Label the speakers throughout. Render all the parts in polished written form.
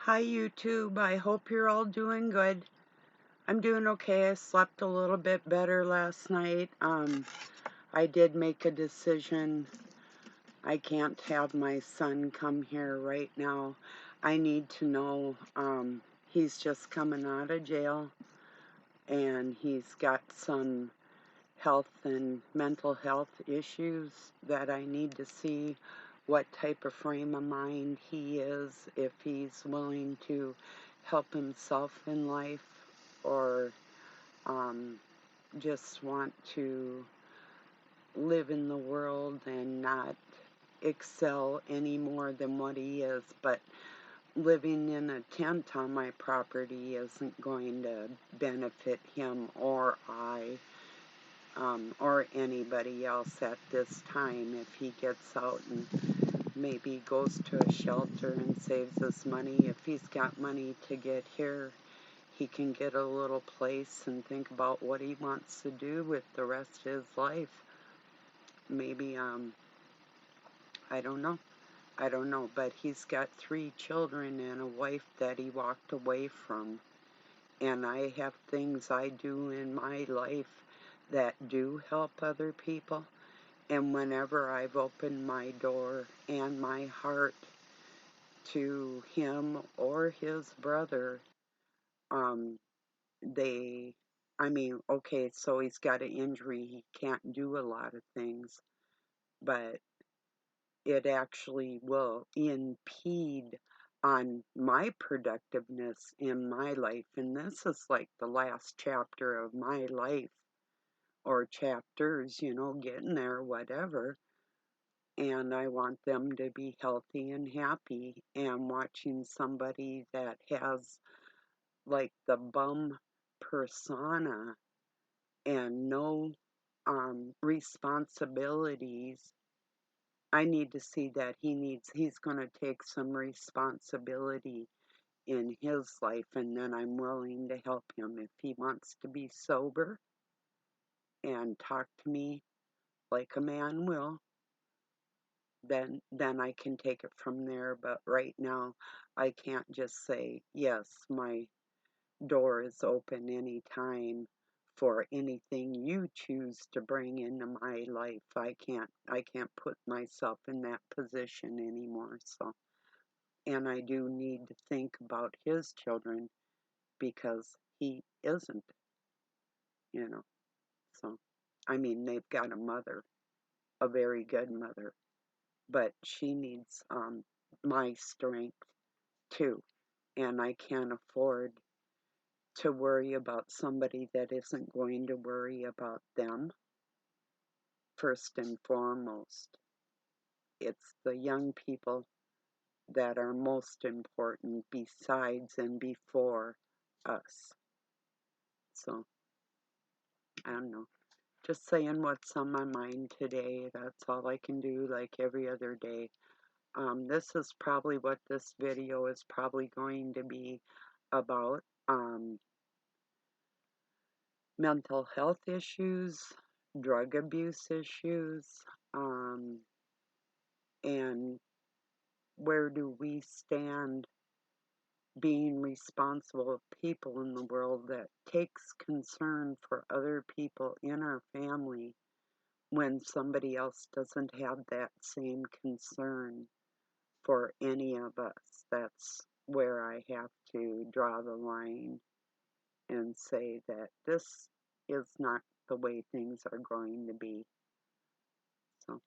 Speaker 1: Hi YouTube, I hope you're all doing good. I'm doing okay. I slept a little bit better last night. I did make a decision. I can't have my son come here right now. I need to know, he's just coming out of jail and he's got some health and mental health issues that I need to see what type of frame of mind he is, if he's willing to help himself in life or um, just want to live in the world and not excel any more than what he is. But living in a tent on my property isn't going to benefit him or or anybody else at this time. If he gets out and maybe goes to a shelter and saves his money, if he's got money to get here, he can get a little place and think about what he wants to do with the rest of his life. Maybe, I don't know. I don't know, but he's got 3 children and a wife that he walked away from. And I have things I do in my life that do help other people. And whenever I've opened my door and my heart to him or his brother, um, they, okay, so he's got an injury, he can't do a lot of things, but it actually will impede on my productiveness in my life. And this is like the last chapter of my life, or chapters, getting there, whatever. And I want them to be healthy and happy. And watching somebody that has like the bum persona and no responsibilities, I need to see that he's going to take some responsibility in his life, and then I'm willing to help him. If he wants to be sober and talk to me like a man will, then I can take it from there. But right now, I can't just say, yes, my door is open anytime for anything you choose to bring into my life. I can't put myself in that position anymore. So, and I do need to think about his children because he isn't, you know. So, they've got a mother, a very good mother, but she needs my strength too. And I can't afford to worry about somebody that isn't going to worry about them first and foremost. It's the young people that are most important besides and before us. So, I don't know. Just saying what's on my mind today. That's all I can do, like every other day. This is probably what this video is probably going to be about. Mental health issues, drug abuse issues, um, and where do we stand being responsible people in the world that takes concern for other people in our family when somebody else doesn't have that same concern for any of us. That's where I have to draw the line and say that this is not the way things are going to be. So,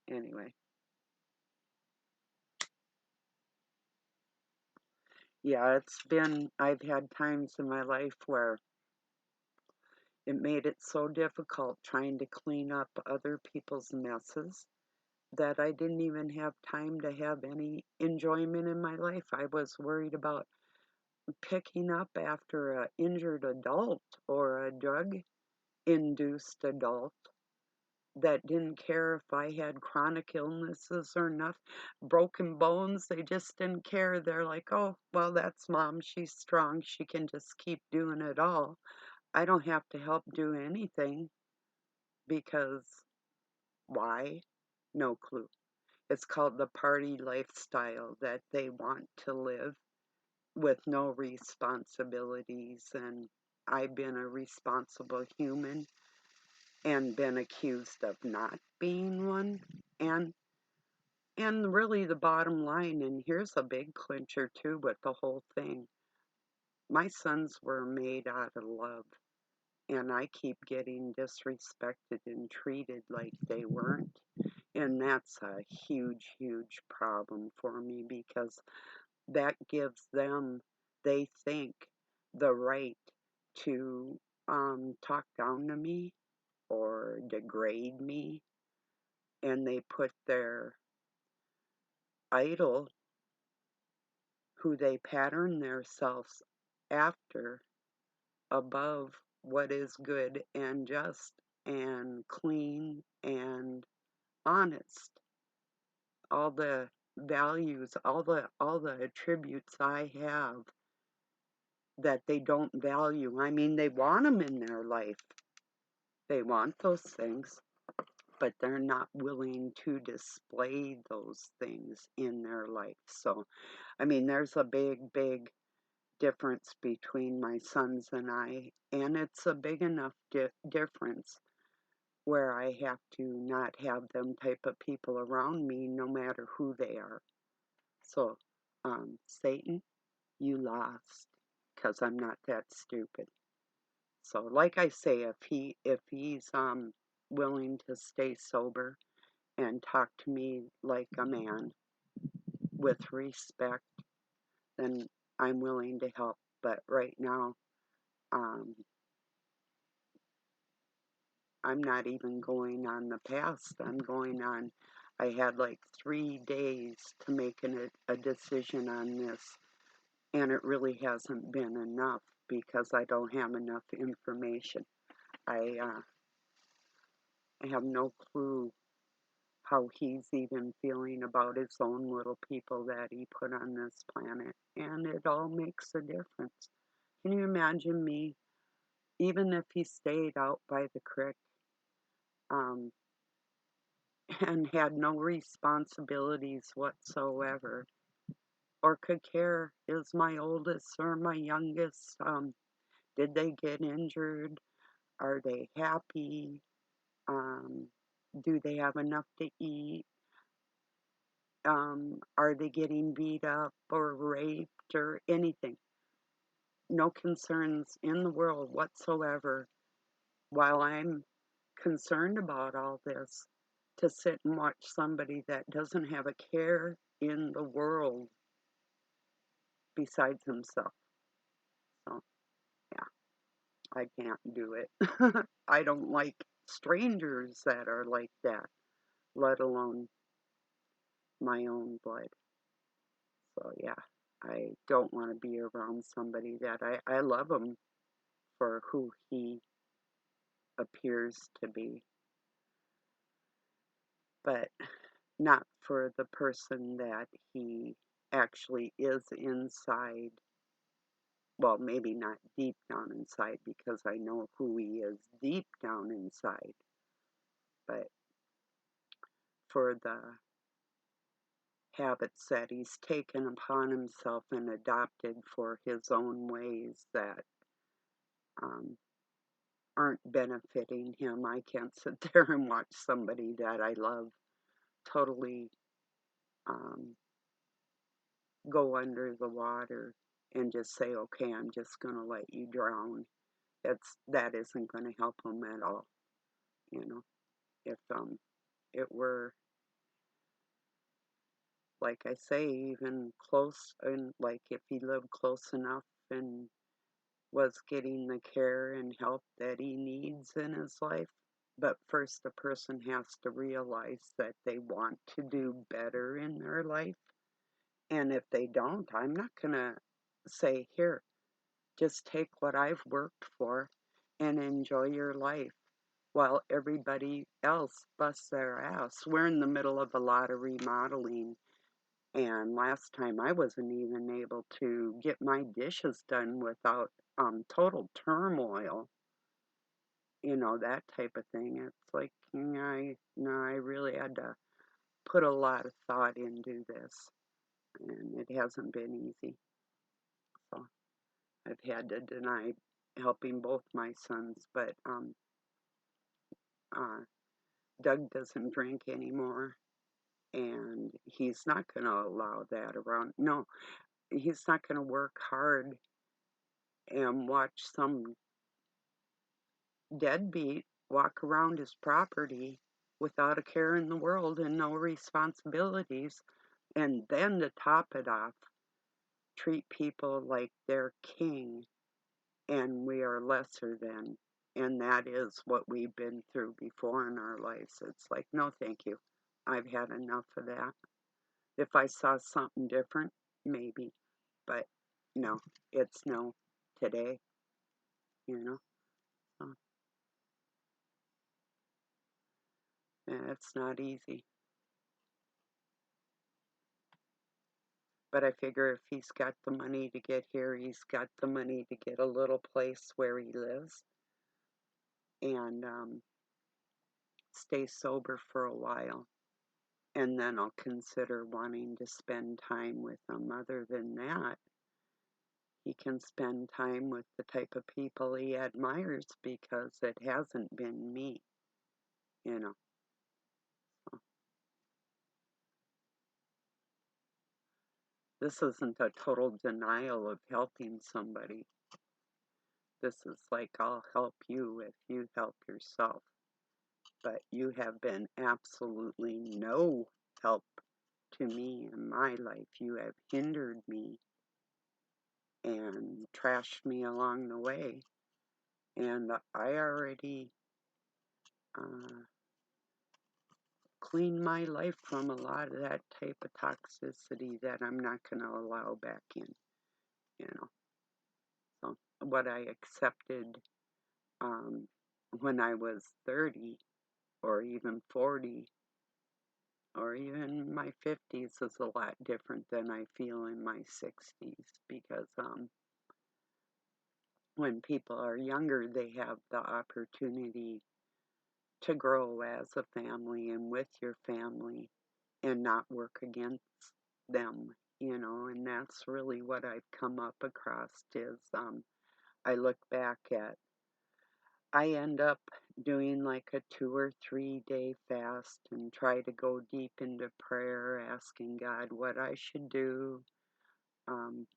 Speaker 1: anyway, yeah, I've had times in my life where it made it so difficult trying to clean up other people's messes that I didn't even have time to have any enjoyment in my life. I was worried about picking up after an injured adult or a drug induced adult that didn't care if I had chronic illnesses or not, broken bones. They just didn't care. They're like, oh, well, that's mom. She's strong. She can just keep doing it all. I don't have to help do anything because why? No clue. It's called the party lifestyle that they want to live. with no responsibilities, and I've been a responsible human and been accused of not being one. And and really the bottom line, and here's a big clincher too with the whole thing. My sons were made out of love, and I keep getting disrespected and treated like they weren't. And that's a huge, huge problem for me because that gives them, they think, the right to talk down to me or degrade me. And they put their idol, who they pattern themselves after, above what is good and just and clean and honest. All the values, all the attributes I have that they don't value. I mean, they want them in their life. They want those things, but they're not willing to display those things in their life. So, I mean, there's a big, big difference between my sons and I, and it's a big enough difference where I have to not have them type of people around me no matter who they are. So, Satan, you lost, because I'm not that stupid. So, like I say, if he's willing to stay sober and talk to me like a man with respect, then I'm willing to help. But right now, um, I'm not even going on the past. I'm going on. I had like 3 days to make a decision on this, and it really hasn't been enough because I don't have enough information. I have no clue how he's even feeling about his own little people that he put on this planet, and it all makes a difference. Can you imagine me, even if he stayed out by the creek, um, and had no responsibilities whatsoever, or could care, is my oldest or my youngest, did they get injured? Are they happy? Um, do they have enough to eat? Are they getting beat up or raped or anything? No concerns in the world whatsoever. While I'm concerned about all this, to sit and watch somebody that doesn't have a care in the world besides himself. So, yeah, I can't do it. I don't like strangers that are like that, let alone my own blood. So, yeah, I don't want to be around somebody that I love him for who he appears to be, but not for the person that he actually is inside. Well, maybe not deep down inside because I know who he is deep down inside, but for the habits that he's taken upon himself and adopted for his own ways that um, aren't benefiting him. I can't sit there and watch somebody that I love totally um, go under the water and just say, okay, I'm just going to let you drown. That isn't going to help him at all. You know, if it were, like I say, even close, and like if he lived close enough and was getting the care and help that he needs in his life. But first, the person has to realize that they want to do better in their life. And if they don't, I'm not going to say, here, just take what I've worked for and enjoy your life while everybody else busts their ass. We're in the middle of a lot of remodeling, and last time I wasn't even able to get my dishes done without total turmoil, that type of thing. It's like, I really had to put a lot of thought into this, and it hasn't been easy. So I've had to deny helping both my sons, but uh, Doug doesn't drink anymore, and he's not going to allow that around. No, he's not going to work hard and watch some deadbeat walk around his property without a care in the world and no responsibilities, and then to top it off, treat people like they're king and we are lesser than. And that is what we've been through before in our lives. It's like, no, thank you. I've had enough of that. If I saw something different, maybe. But no, it's no today, you know. So, yeah, it's not easy. But I figure if he's got the money to get here, he's got the money to get a little place where he lives and stay sober for a while. And then I'll consider wanting to spend time with him. Other than that, he can spend time with the type of people he admires because it hasn't been me, you know. So this isn't a total denial of helping somebody. This is like, I'll help you if you help yourself. But you have been absolutely no help to me in my life. You have hindered me and trashed me along the way. And I already uh, cleaned my life from a lot of that type of toxicity that I'm not going to allow back in, you know. So what I accepted um, when I was 30 or even 40 or even my 50s is a lot different than I feel in my 60s because when people are younger, they have the opportunity to grow as a family and with your family and not work against them, you know, and that's really what I've come up across is I look back at, I end up doing like a 2 or 3 day fast and try to go deep into prayer, asking God what I should do um,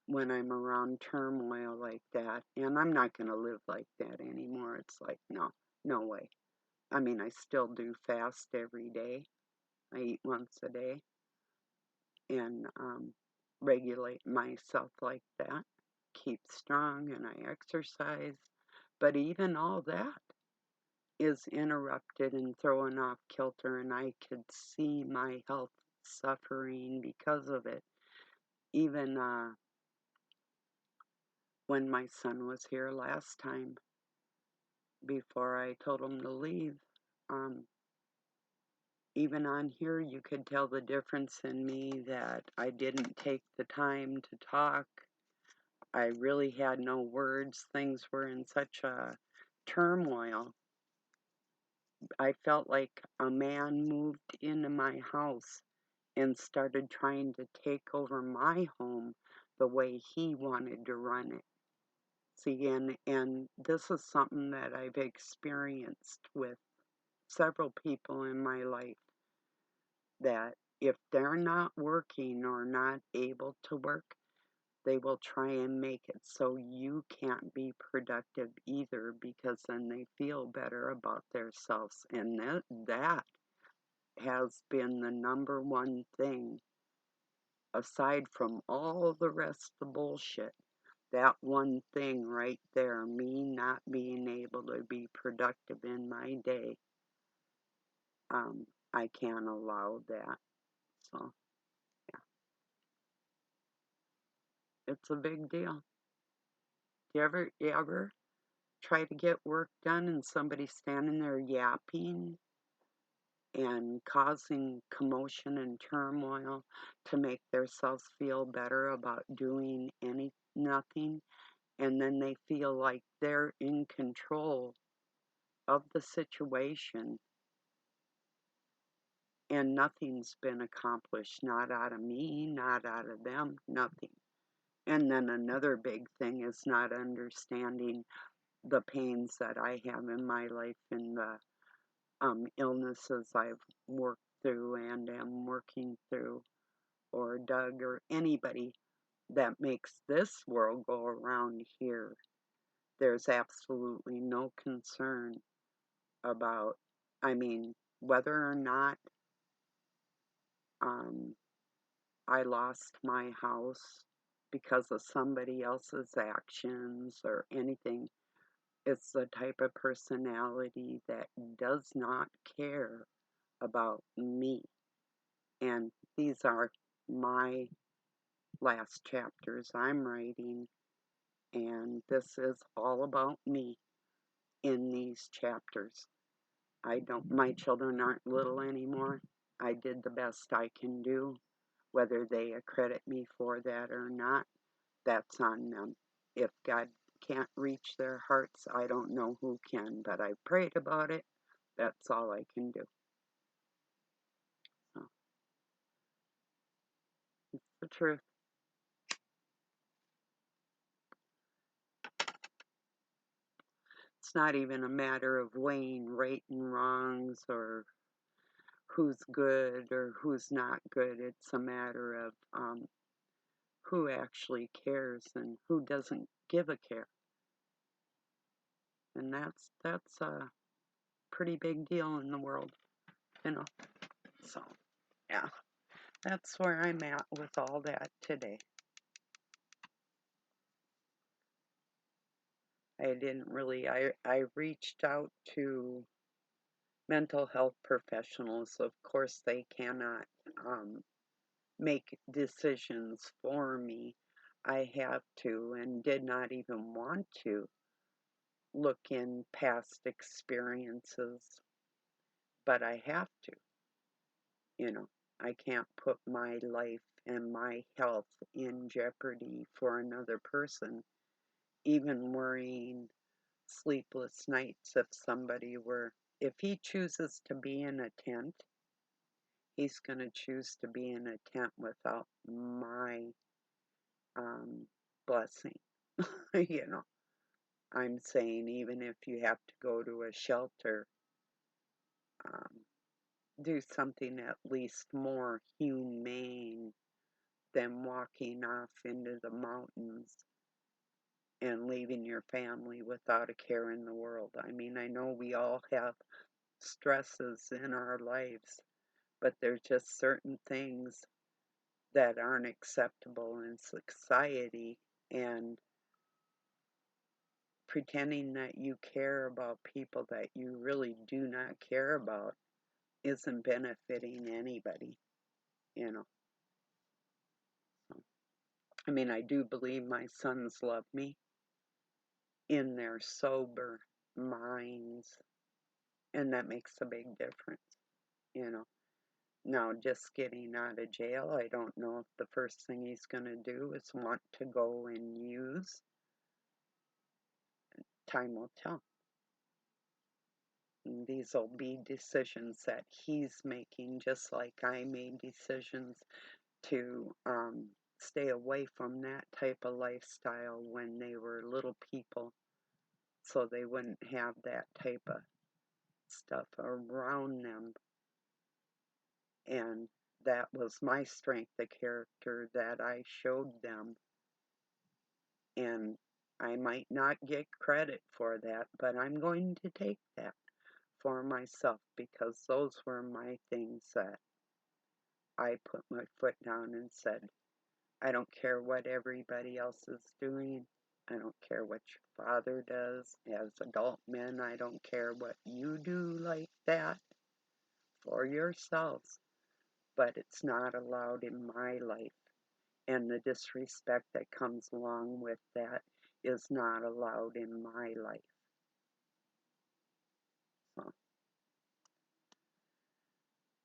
Speaker 1: when I'm around turmoil like that. And I'm not going to live like that anymore. It's like, no, no way. I mean, I still do fast every day. I eat once a day and regulate myself like that, keep strong, and I exercise. But even all that is interrupted and thrown off kilter, and I could see my health suffering because of it. Even when my son was here last time, before I told him to leave, um, even on here, you could tell the difference in me that I didn't take the time to talk. I really had no words. Things were in such a turmoil. I felt like a man moved into my house and started trying to take over my home the way he wanted to run it. See, and this is something that I've experienced with several people in my life that if they're not working or not able to work, they will try and make it so you can't be productive either because then they feel better about themselves. And that has been the number one thing, aside from all the rest of the bullshit. That one thing right there, me not being able to be productive in my day, I can't allow that. So, yeah, it's a big deal. You ever try to get work done and somebody's standing there yapping and causing commotion and turmoil to make themselves feel better about doing nothing, and then they feel like they're in control of the situation and nothing's been accomplished, not out of me, not out of them, nothing. And then another big thing is not understanding the pains that I have in my life and the illnesses I've worked through and am working through, or Doug or anybody that makes this world go around here. There's absolutely no concern about, I mean, whether or not um, I lost my house because of somebody else's actions or anything. It's the type of personality that does not care about me. And these are my last chapters I'm writing, and this is all about me in these chapters. My children aren't little anymore. I did the best I can do. Whether they accredit me for that or not, that's on them. If God can't reach their hearts, I don't know who can, but I prayed about it. That's all I can do. So, it's the truth. It's not even a matter of weighing right and wrongs or who's good or who's not good. It's a matter of who actually cares and who doesn't give a care. And that's a pretty big deal in the world, you know. So, yeah, that's where I'm at with all that today. I reached out to mental health professionals. Of course, they cannot make decisions for me. I have to and did not even want to look in past experiences, but I have to, you know. I can't put my life and my health in jeopardy for another person, even worrying sleepless nights if he chooses to be in a tent, he's going to choose to be in a tent without my um, blessing. You know, I'm saying even if you have to go to a shelter, um, do something at least more humane than walking off into the mountains and leaving your family without a care in the world. I mean, I know we all have stresses in our lives, but there's just certain things that aren't acceptable in society, and pretending that you care about people that you really do not care about isn't benefiting anybody, you know. So, I mean, I do believe my sons love me in their sober minds, and that makes a big difference, you know. Now, just getting out of jail, I don't know if the first thing he's going to do is want to go and use. Time will tell. And these will be decisions that he's making, just like I made decisions to stay away from that type of lifestyle when they were little people, so they wouldn't have that type of stuff around them. And that was my strength, the character that I showed them. And I might not get credit for that, but I'm going to take that for myself because those were my things that I put my foot down and said, I don't care what everybody else is doing. I don't care what your father does. As adult men, I don't care what you do like that for yourselves, but it's not allowed in my life. And the disrespect that comes along with that is not allowed in my life. So,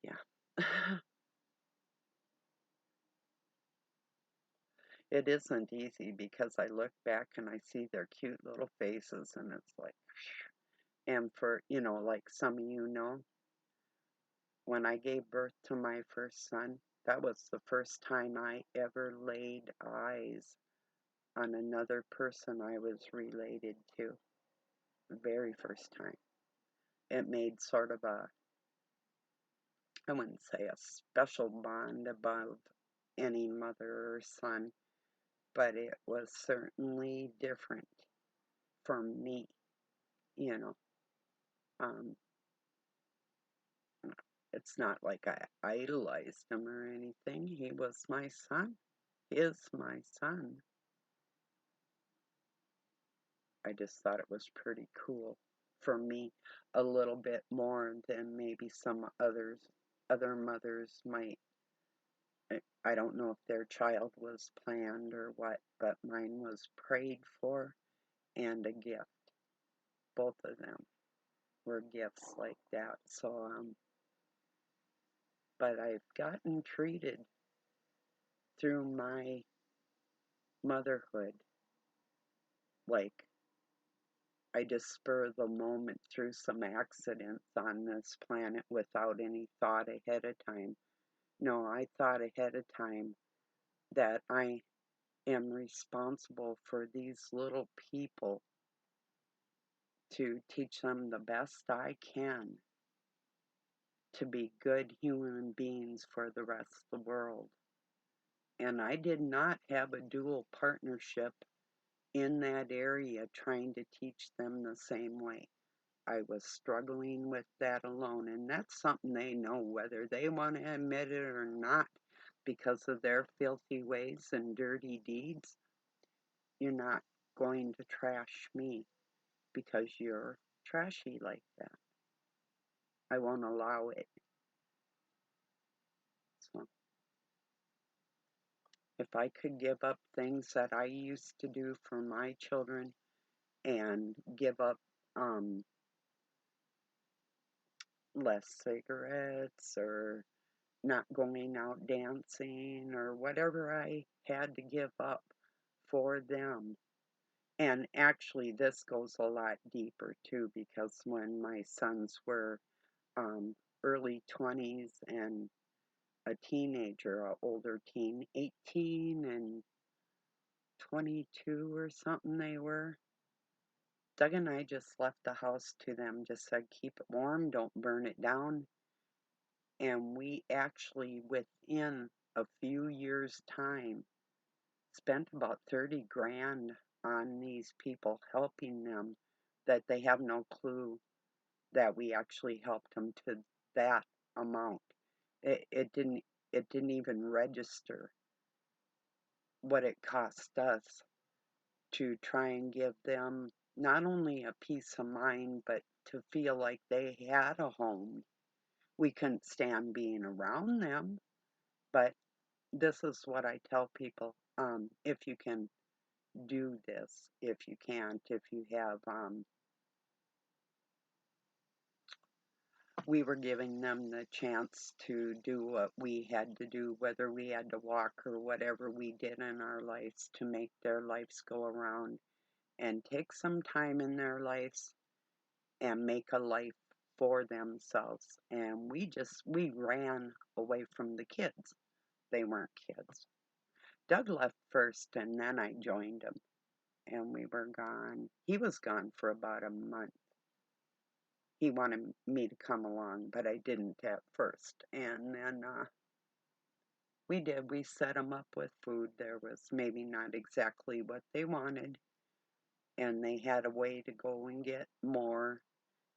Speaker 1: yeah. It isn't easy because I look back and I see their cute little faces and it's like, and for, like some of you know, when I gave birth to my first son, that was the first time I ever laid eyes on another person I was related to the very first time. It made sort of a, I wouldn't say a special bond above any mother or son, but it was certainly different for me, you know. Um, it's not like I idolized him or anything. He was my son. Is my son. I just thought it was pretty cool for me, a little bit more than maybe some other mothers might. I don't know if their child was planned or what, but mine was prayed for and a gift. Both of them were gifts like that. So, but I've gotten treated through my motherhood like I just spur of the moment through some accidents on this planet without any thought ahead of time. No, I thought ahead of time that I am responsible for these little people to teach them the best I can to be good human beings for the rest of the world. And I did not have a dual partnership in that area trying to teach them the same way. I was struggling with that alone, and that's something they know whether they want to admit it or not because of their filthy ways and dirty deeds. You're not going to trash me because you're trashy like that. I won't allow it. So if I could give up things that I used to do for my children and give up less cigarettes or not going out dancing or whatever I had to give up for them. And actually, this goes a lot deeper too, because when my sons were early 20s and a teenager, an older teen, 18 and 22 or something they were, Doug and I just left the house to them, just said, keep it warm, don't burn it down. And we actually, within a few years' time, spent about 30 grand on these people, helping them, that they have no clue that we actually helped them to that amount. It didn't even register what it cost us to try and give them not only a peace of mind, but to feel like they had a home. We couldn't stand being around them, but this is what I tell people. If you can do this, if you can't, if you have, we were giving them the chance to do what we had to do, whether we had to walk or whatever we did in our lives to make their lives go around and take some time in their lives and make a life for themselves. And we ran away from the kids. They weren't kids. Doug left first and then I joined him and we were gone. He was gone for about a month. He wanted me to come along, but I didn't at first. And then we did. We set them up with food. There was maybe not exactly what they wanted, and they had a way to go and get more.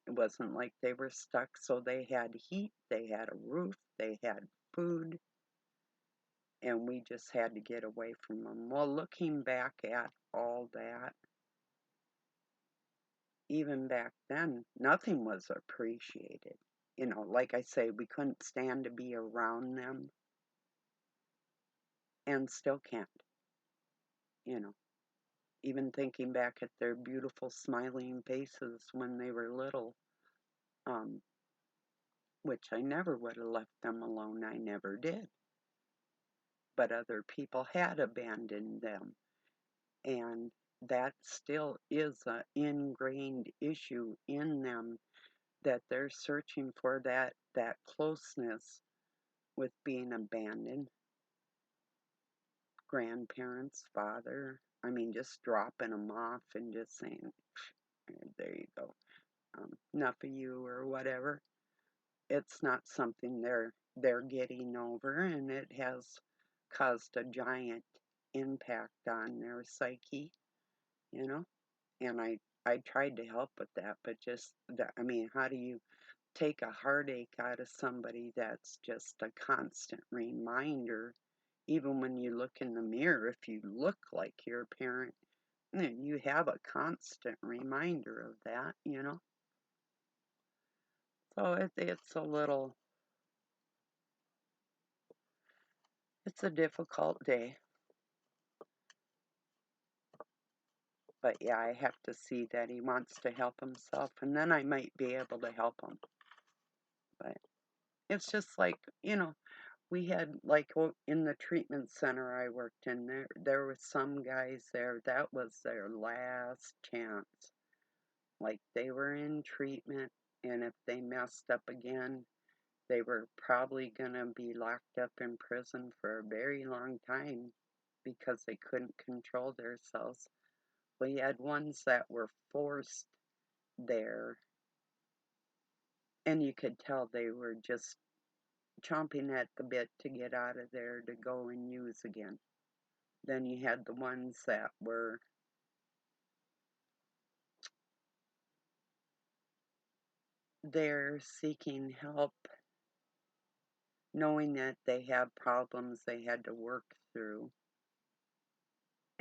Speaker 1: It wasn't like they were stuck, so they had heat, they had a roof, they had food, and we just had to get away from them. Well, looking back at all that, even back then, nothing was appreciated. You know, like I say, we couldn't stand to be around them and still can't, you know. Even thinking back at their beautiful smiling faces when they were little, um, which I never would have left them alone, I never did. But other people had abandoned them. And that still is an ingrained issue in them that they're searching for that closeness with being abandoned. grandparents, father. I mean, just dropping them off and just saying, there you go, enough of you or whatever. It's not something they're getting over, and it has caused a giant impact on their psyche, you know. And I tried to help with that, but just I mean, how do you take a heartache out of somebody that's just a constant reminder? Even when you look in the mirror, if you look like your parent, you have a constant reminder of that, you know. So it's a little, it's a difficult day. But yeah, I have to see that he wants to help himself, and then I might be able to help him. But it's just like, you know, we had like in the treatment center I worked in, there were some guys there that was their last chance. Like they were in treatment, and if they messed up again, they were probably gonna be locked up in prison for a very long time because they couldn't control themselves. We had ones that were forced there, and you could tell they were just chomping at the bit to get out of there to go and use again. Then you had the ones that were there seeking help, knowing that they have problems they had to work through.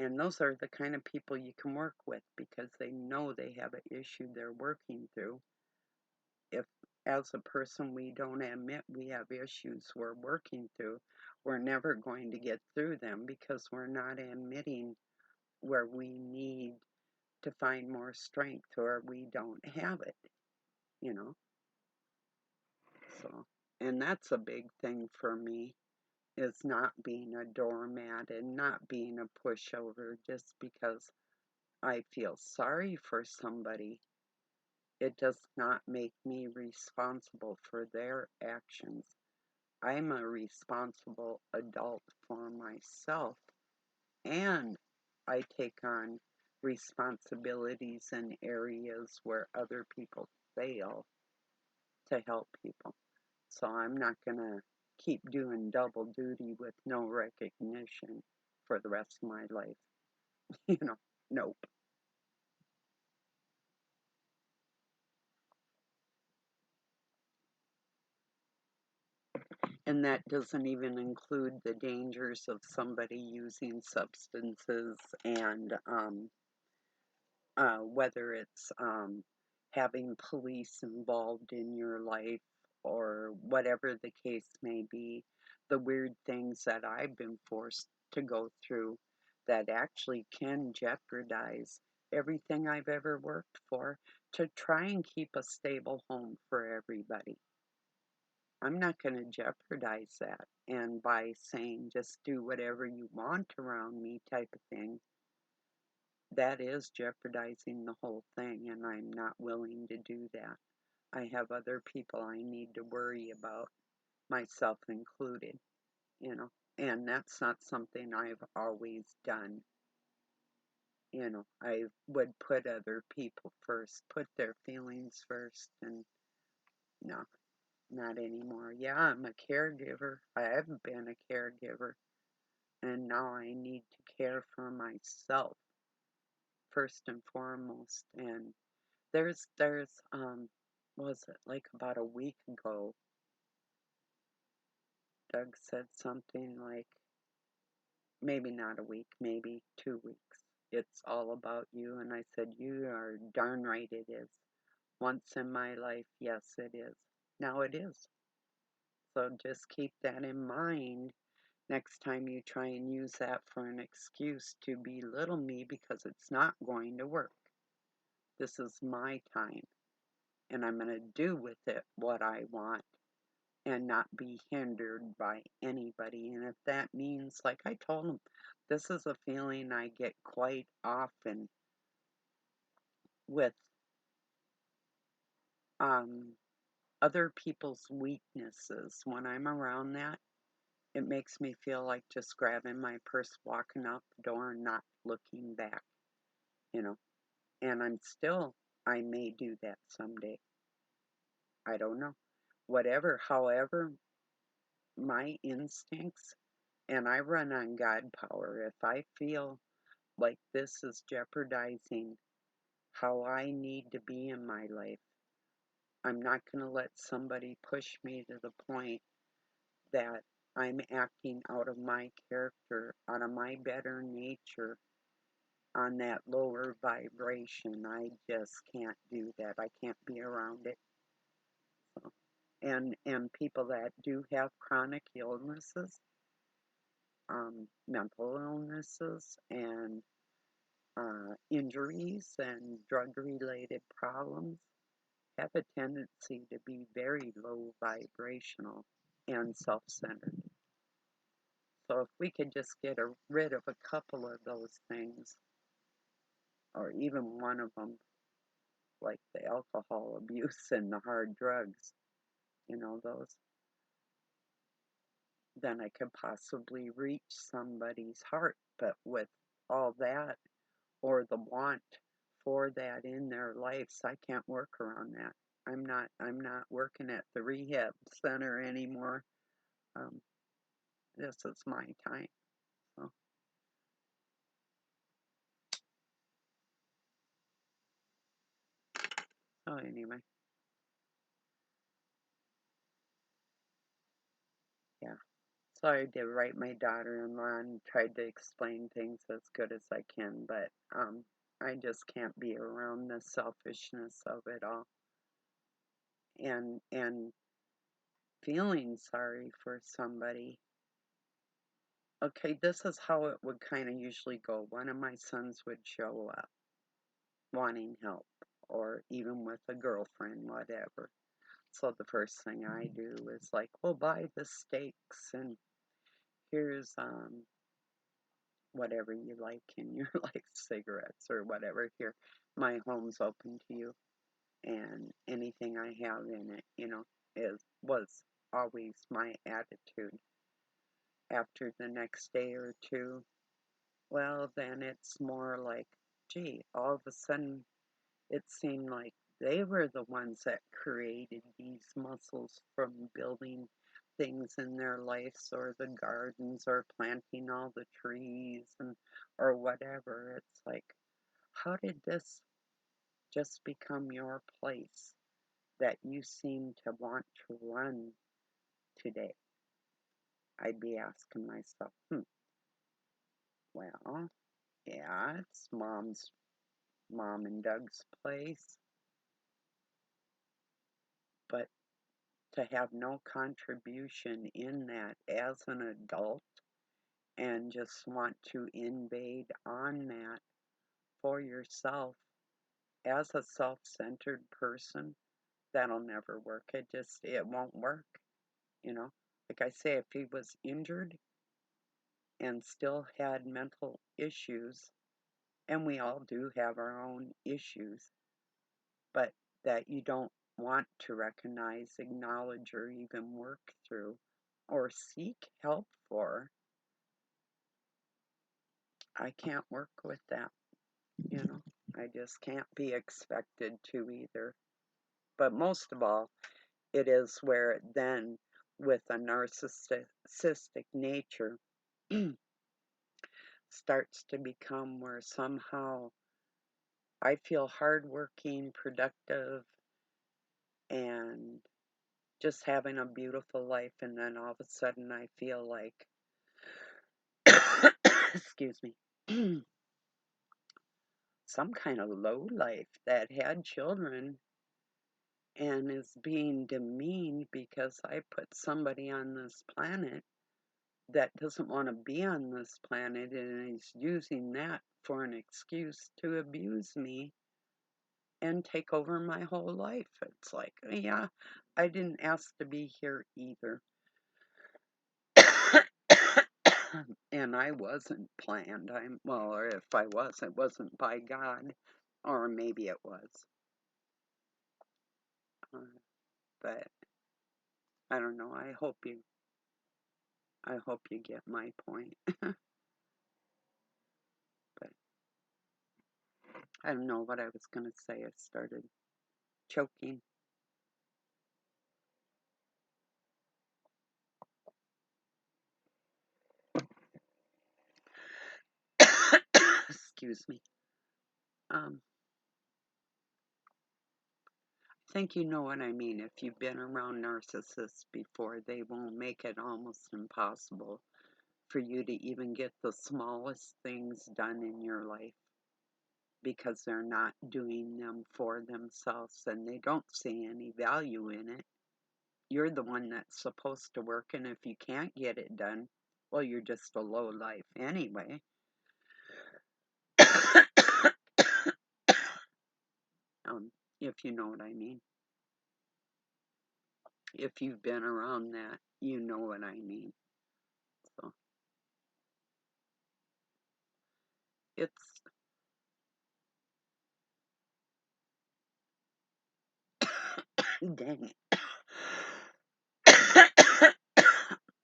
Speaker 1: And those are the kind of people you can work with because they know they have an issue they're working through. If, as a person, we don't admit we have issues we're working through, we're never going to get through them because we're not admitting where we need to find more strength or we don't have it, you know. So, and that's a big thing for me, is not being a doormat and not being a pushover just because I feel sorry for somebody. It does not make me responsible for their actions. I'm a responsible adult for myself, and I take on responsibilities in areas where other people fail to help people. So I'm not going to keep doing double duty with no recognition for the rest of my life. You know, nope. And that doesn't even include the dangers of somebody using substances and whether it's having police involved in your life or whatever the case may be, the weird things that I've been forced to go through that actually can jeopardize everything I've ever worked for to try and keep a stable home for everybody. I'm not going to jeopardize that. And by saying just do whatever you want around me type of thing, that is jeopardizing the whole thing, and I'm not willing to do that. I have other people I need to worry about, myself included, you know, and that's not something I've always done. You know, I would put other people first, put their feelings first, and no, not anymore. Yeah, I'm a caregiver. I have been a caregiver, and now I need to care for myself first and foremost. And there's was it like about a week ago, Doug said something like, maybe not a week, maybe 2 weeks. It's all about you. And I said, you are darn right it is. Once in my life, yes, it is. Now it is. So just keep that in mind next time you try and use that for an excuse to belittle me because it's not going to work. This is my time, and I'm going to do with it what I want and not be hindered by anybody. And if that means, like I told him, this is a feeling I get quite often with um, other people's weaknesses. When I'm around that, it makes me feel like just grabbing my purse, walking out the door, and not looking back, you know. And I may do that someday. I don't know. Whatever, however, my instincts, and I run on God power. If I feel like this is jeopardizing how I need to be in my life, I'm not going to let somebody push me to the point that I'm acting out of my character, out of my better nature, on that lower vibration. I just can't do that. I can't be around it. So, and people that do have chronic illnesses, mental illnesses, and injuries and drug-related problems have a tendency to be very low vibrational and self-centered. So if we could just get rid of a couple of those things, or even one of them, like the alcohol abuse and the hard drugs, those, then I could possibly reach somebody's heart. But with all that, or the want for that in their lives, I can't work around that. I'm not working at the rehab center anymore. Um, this is my time. So, so anyway, yeah. So I did write my daughter-in-law and tried to explain things as good as I can, but I just can't be around the selfishness of it all, and feeling sorry for somebody. Okay, this is how it would kind of usually go. One of my sons would show up wanting help, or even with a girlfriend, whatever. So the first thing I do is like, well, buy the steaks, and here's whatever you like in your life, cigarettes or whatever. Here, my home's open to you, and anything I have in it, was always my attitude. After the next day or two, well, then it's more like, gee, all of a sudden it seemed like they were the ones that created these muscles from building things in their lives, or the gardens, or planting all the trees, and or whatever. It's like, how did this just become your place that you seem to want to run today? I'd be asking myself, well, yeah, it's mom and Doug's place, but to have no contribution in that as an adult and just want to invade on that for yourself as a self-centered person, that'll never work. It won't work, you know. Like I say, if he was injured and still had mental issues, and we all do have our own issues, but that you don't want to recognize, acknowledge, or even work through or seek help for, I can't work with that, you know. I just can't be expected to either. But most of all, it is where it then, with a narcissistic nature, starts to become where somehow I feel hardworking, productive, and just having a beautiful life, and then all of a sudden I feel like, excuse me, some kind of low life that had children and is being demeaned because I put somebody on this planet that doesn't want to be on this planet, and is using that for an excuse to abuse me and take over my whole life. It's like, yeah, I didn't ask to be here either. And I wasn't planned. Or if I was, it wasn't by God, or maybe it was. But I don't know. I hope you get my point. But I don't know what I was going to say. I started choking. Excuse me. I think you know what I mean. If you've been around narcissists before, they will make it almost impossible for you to even get the smallest things done in your life because they're not doing them for themselves and they don't see any value in it. You're the one that's supposed to work, and if you can't get it done, well, you're just a low life anyway. If you know what I mean. If you've been around that, you know what I mean. So it's dang it.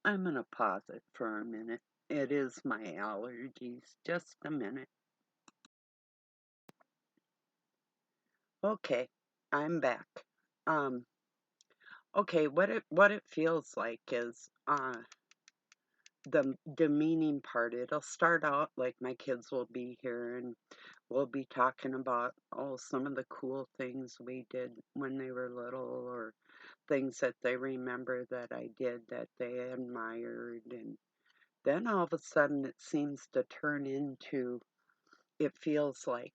Speaker 1: I'm going to pause it for a minute. It is my allergies. Just a minute. Okay, I'm back. Um, okay, what it feels like is the demeaning part. It'll start out like my kids will be here and we'll be talking about some of the cool things we did when they were little or things that they remember that I did that they admired, and then all of a sudden it seems to turn into, it feels like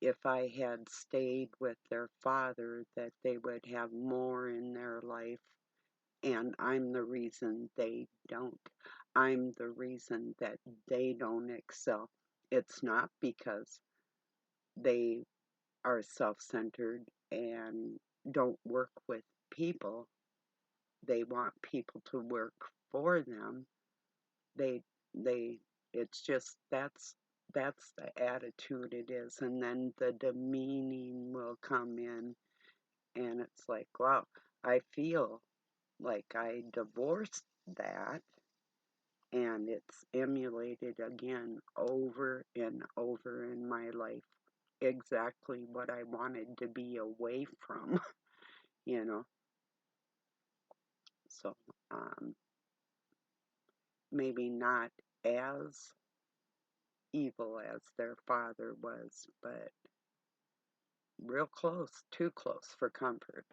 Speaker 1: if I had stayed with their father that they would have more in their life, and I'm the reason they don't. I'm the reason that they don't excel. It's not because they are self-centered and don't work with people. They want people to work for them. They they it's just that's the attitude it is, and then the demeaning will come in, and it's like, wow, I feel like I divorced that, and it's emulated again over and over in my life. Exactly what I wanted to be away from, you know. So, um, maybe not as evil as their father was, but real close, too close for comfort.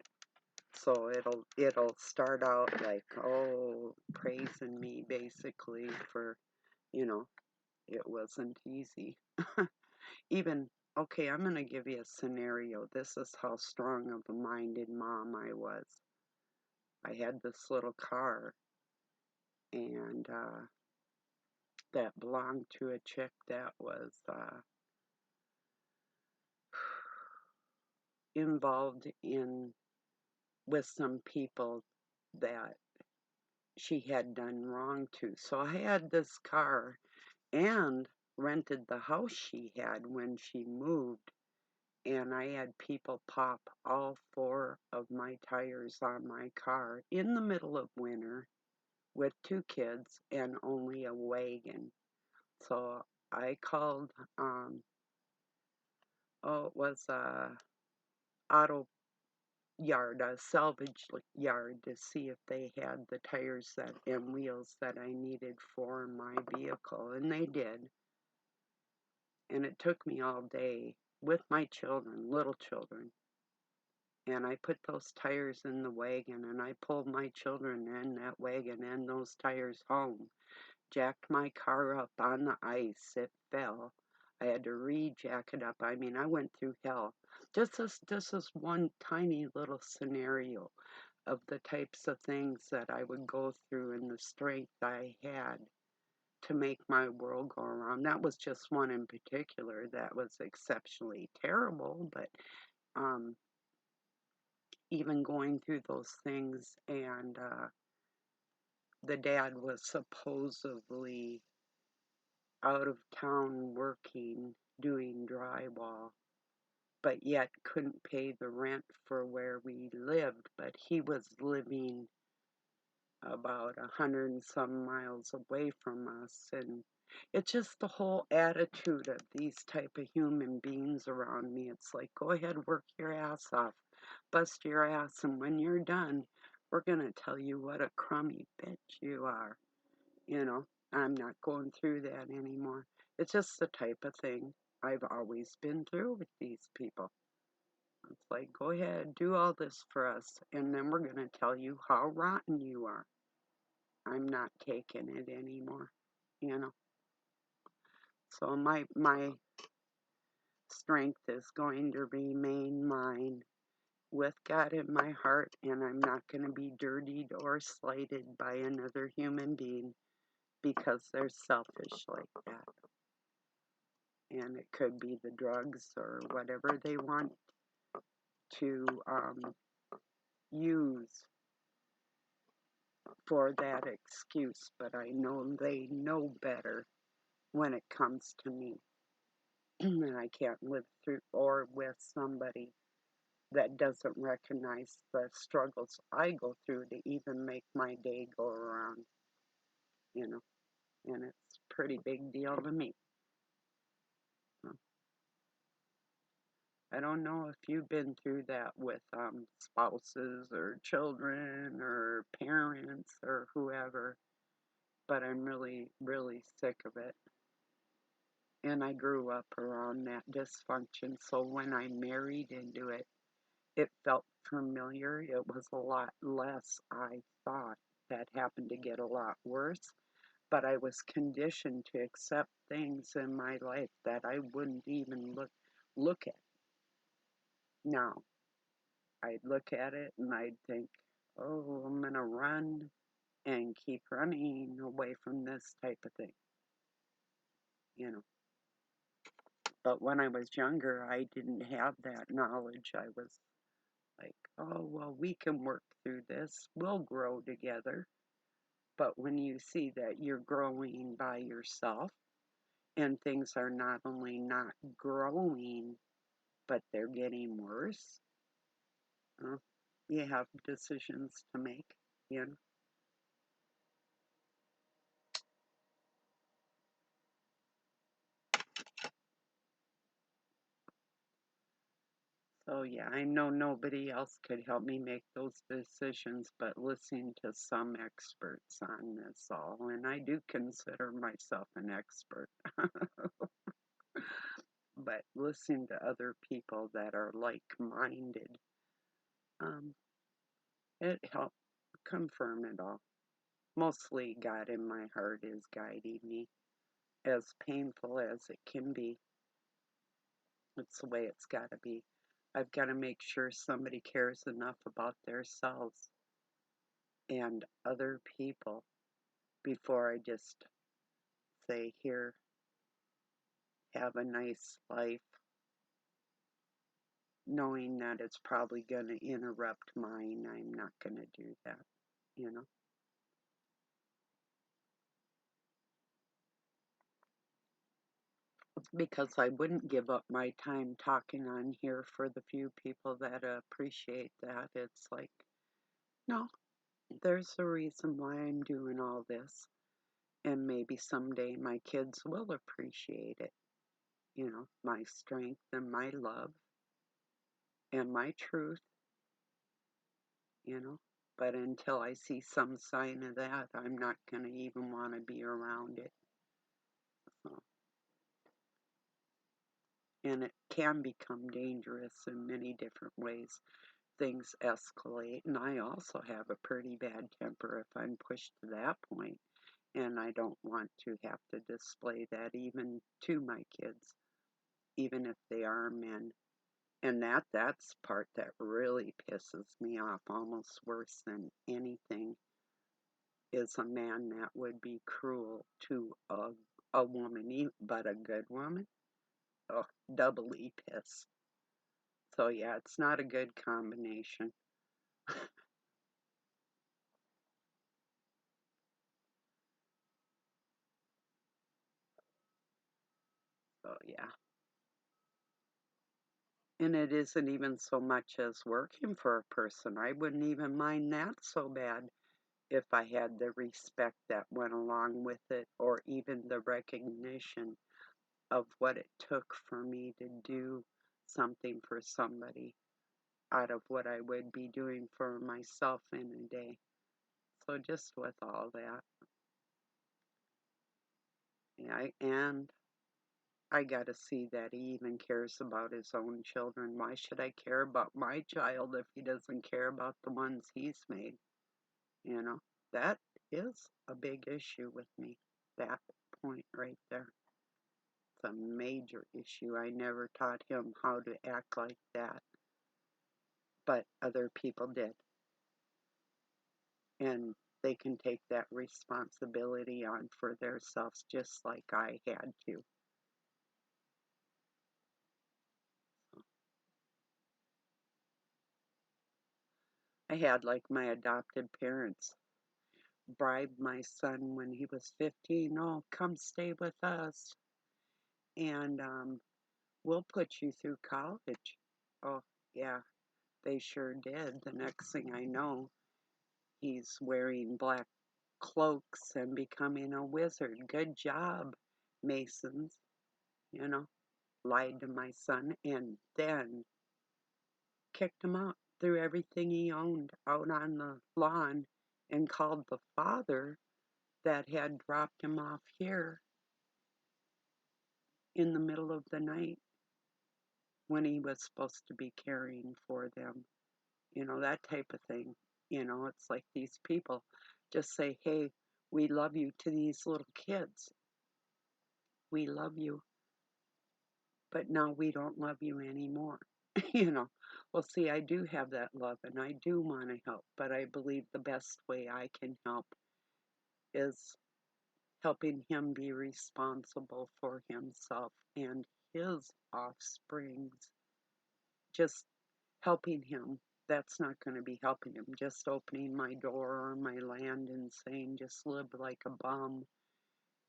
Speaker 1: So it'll start out like, oh, praising me basically for, you know, it wasn't easy. Even, okay, I'm going to give you a scenario. This is how strong of a minded mom I was. I had this little car, and that belonged to a chick that was involved in with some people that she had done wrong to. So I had this car and rented the house she had when she moved, and I had people pop all four of my tires on my car in the middle of winter with two kids and only a wagon. So I called, it was a auto yard, a salvage yard, to see if they had the tires that and wheels that I needed for my vehicle, and they did. And it took me all day with my children, little children, and I put those tires in the wagon, and I pulled my children in that wagon and those tires home, jacked my car up on the ice. It fell. I had to re-jack it up. I mean, I went through hell. This is one tiny little scenario of the types of things that I would go through and the strength I had to make my world go around. That was just one in particular that was exceptionally terrible, but um, even going through those things, and the dad was supposedly out of town working, doing drywall, but yet couldn't pay the rent for where we lived, but he was living about 100 and some miles away from us, and it's just the whole attitude of these type of human beings around me. It's like, go ahead, work your ass off, bust your ass, and when you're done, we're gonna tell you what a crummy bitch you are. You know, I'm not going through that anymore. It's just the type of thing I've always been through with these people. It's like, go ahead, do all this for us, and then we're gonna tell you how rotten you are. I'm not taking it anymore, you know. So my strength is going to remain mine with God in my heart, and I'm not going to be dirtied or slighted by another human being because they're selfish like that. And it could be the drugs or whatever they want to use for that excuse, but I know they know better when it comes to me. And I can't live through or with somebody that doesn't recognize the struggles I go through to even make my day go around, you know, and it's a pretty big deal to me. I don't know if you've been through that with spouses or children or parents or whoever, but I'm really, really sick of it. And I grew up around that dysfunction, so when I married into it, it felt familiar. It was a lot less, I thought. That happened to get a lot worse, but I was conditioned to accept things in my life that I wouldn't even look at. Now, I'd look at it and I'd think, oh, I'm going to run and keep running away from this type of thing, you know. But when I was younger, I didn't have that knowledge. I was like, oh, well, we can work through this. We'll grow together. But when you see that you're growing by yourself and things are not only not growing, but they're getting worse, uh, you have decisions to make, you know. So yeah, I know nobody else could help me make those decisions but listening to some experts on this all, and I do consider myself an expert. But listening to other people that are like-minded, um, it helped confirm it all. Mostly God in my heart is guiding me, as painful as it can be. It's the way it's got to be. I've got to make sure somebody cares enough about themselves and other people before I just say, here, have a nice life, knowing that it's probably going to interrupt mine. I'm not going to do that, you know. Because I wouldn't give up my time talking on here for the few people that appreciate that. It's like, no, there's a reason why I'm doing all this. And maybe someday my kids will appreciate it. You know, my strength and my love and my truth, you know. But until I see some sign of that, I'm not going to even want to be around it. So, and it can become dangerous in many different ways. Things escalate, and I also have a pretty bad temper if I'm pushed to that point, and I don't want to have to display that even to my kids, even if they are men. And that's part that really pisses me off almost worse than anything is a man that would be cruel to a woman, but a good woman. Oh, doubly pissed. So yeah, it's not a good combination. So yeah. And it isn't even so much as working for a person. I wouldn't even mind that so bad. if I had the respect that went along with it, or even the recognition of what it took for me to do something for somebody out of what I would be doing for myself in a day. So just with all that, yeah, and I got to see that he even cares about his own children. Why should I care about my child if he doesn't care about the ones he's made? You know, that is a big issue with me. That point right there. It's a major issue. I never taught him how to act like that, but other people did. And they can take that responsibility on for themselves just like I had to. I had like my adopted parents bribe my son when he was 15. Oh, come stay with us, and we'll put you through college. Oh, yeah, they sure did. The next thing I know, he's wearing black cloaks and becoming a wizard. Good job, Masons. You know, lied to my son and then kicked him out, threw everything he owned out on the lawn, and called the father that had dropped him off here in the middle of the night when he was supposed to be caring for them. You know, that type of thing. You know, it's like these people just say, hey, we love you to these little kids. We love you, but now we don't love you anymore. You know, well, see, I do have that love and I do want to help, but I believe the best way I can help is helping him be responsible for himself and his offsprings. Just helping him. That's not going to be helping him. Just opening my door or my land and saying, just live like a bum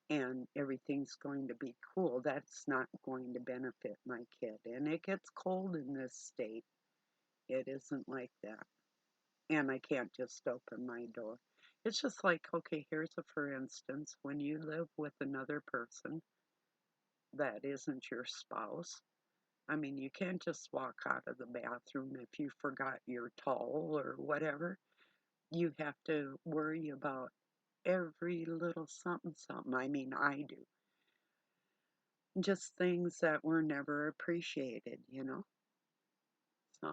Speaker 1: and everything's going to be cool. That's not going to benefit my kid. And it gets cold in this state. It isn't like that. And I can't just open my door. It's just like, okay, here's a for instance, when you live with another person that isn't your spouse, I mean, you can't just walk out of the bathroom if you forgot your towel or whatever. You have to worry about every little something something. I mean, I do. Just things that were never appreciated, you know? So,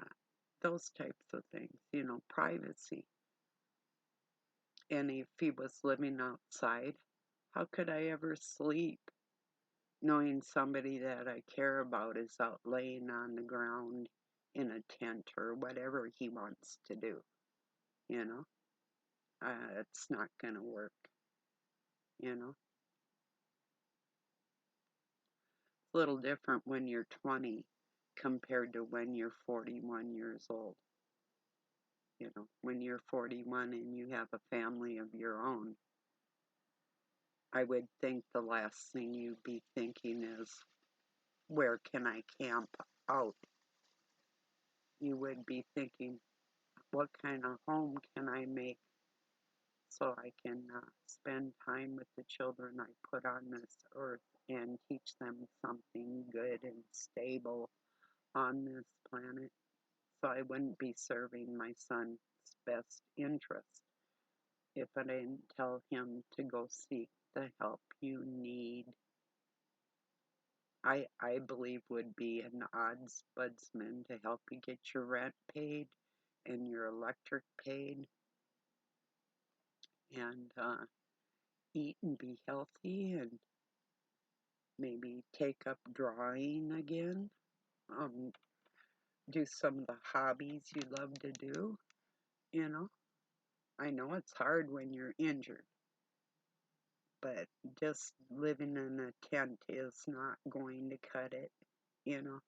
Speaker 1: uh, those types of things, you know, privacy. And if he was living outside, how could I ever sleep knowing somebody that I care about is out laying on the ground in a tent or whatever he wants to do, you know? It's not going to work, you know? It's a little different when you're 20 compared to when you're 41 years old. You know, when you're 41 and you have a family of your own, I would think the last thing you'd be thinking is, where can I camp out? You would be thinking, what kind of home can I make so I can spend time with the children I put on this earth and teach them something good and stable on this planet, so I wouldn't be serving my son's best interest if I didn't tell him to go seek the help you need. I believe would be an ombudsman to help you get your rent paid and your electric paid and eat and be healthy and maybe take up drawing again. Do some of the hobbies you love to do, you know. I know it's hard when you're injured, but just living in a tent is not going to cut it, you know.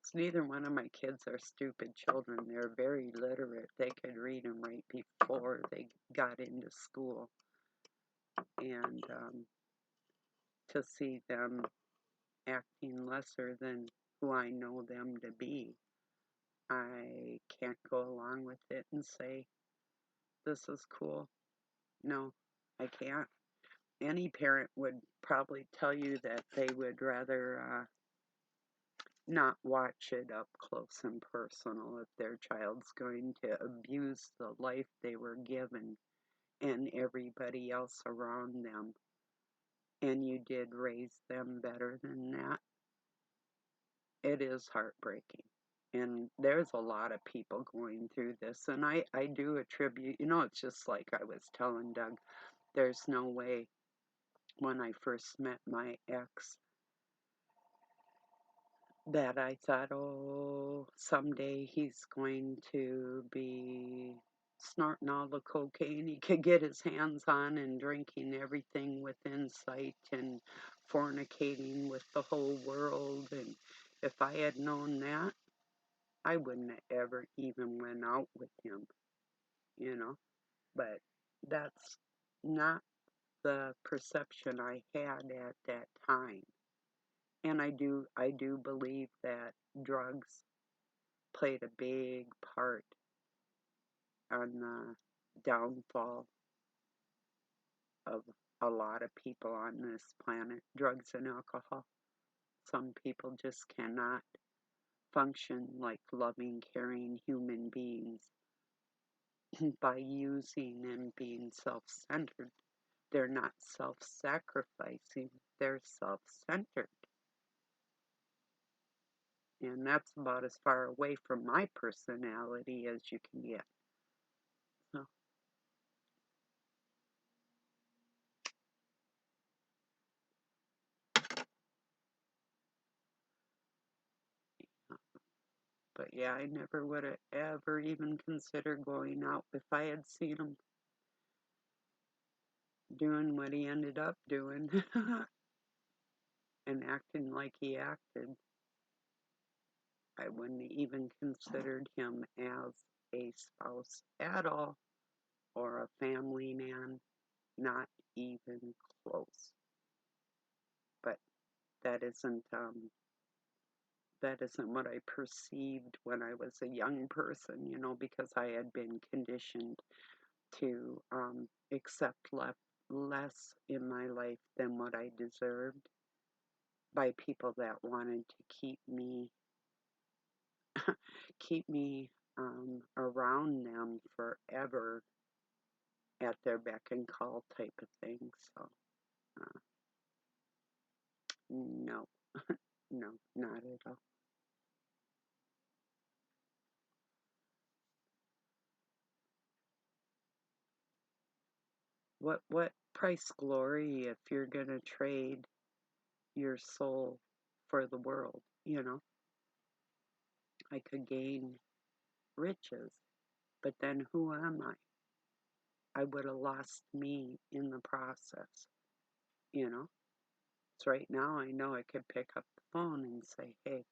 Speaker 1: So neither one of my kids are stupid children. They're very literate. They could read and write before they got into school. And to see them acting lesser than who I know them to be. I can't go along with it and say, this is cool. No, I can't. Any parent would probably tell you that they would rather not watch it up close and personal if their child's going to abuse the life they were given and everybody else around them, and you did raise them better than that. It is heartbreaking. And there's a lot of people going through this, and I do attribute, it's just like I was telling Doug, there's no way when I first met my ex that I thought, oh, someday he's going to be snorting all the cocaine he could get his hands on and drinking everything within sight and fornicating with the whole world. And if I had known that, I wouldn't have ever even went out with him, you know. But that's not the perception I had at that time. And I do believe that drugs played a big part on the downfall of a lot of people on this planet. Drugs and alcohol. Some people just cannot function like loving, caring human beings by using and being self-centered. They're not self-sacrificing, they're self-centered. And that's about as far away from my personality as you can get. So, but yeah, I never would have ever even considered going out if I had seen him doing what he ended up doing and acting like he acted. I wouldn't have even considered him as a spouse at all or a family man, not even close. But that isn't what I perceived when I was a young person, because I had been conditioned to accept less in my life than what I deserved by people that wanted to keep me around them forever at their beck and call type of thing. So, uh, no, no, not at all. What price glory if you're gonna trade your soul for the world? I could gain riches, but then who am I? I would have lost me in the process, you know? So right now I know I could pick up the phone and say, hey,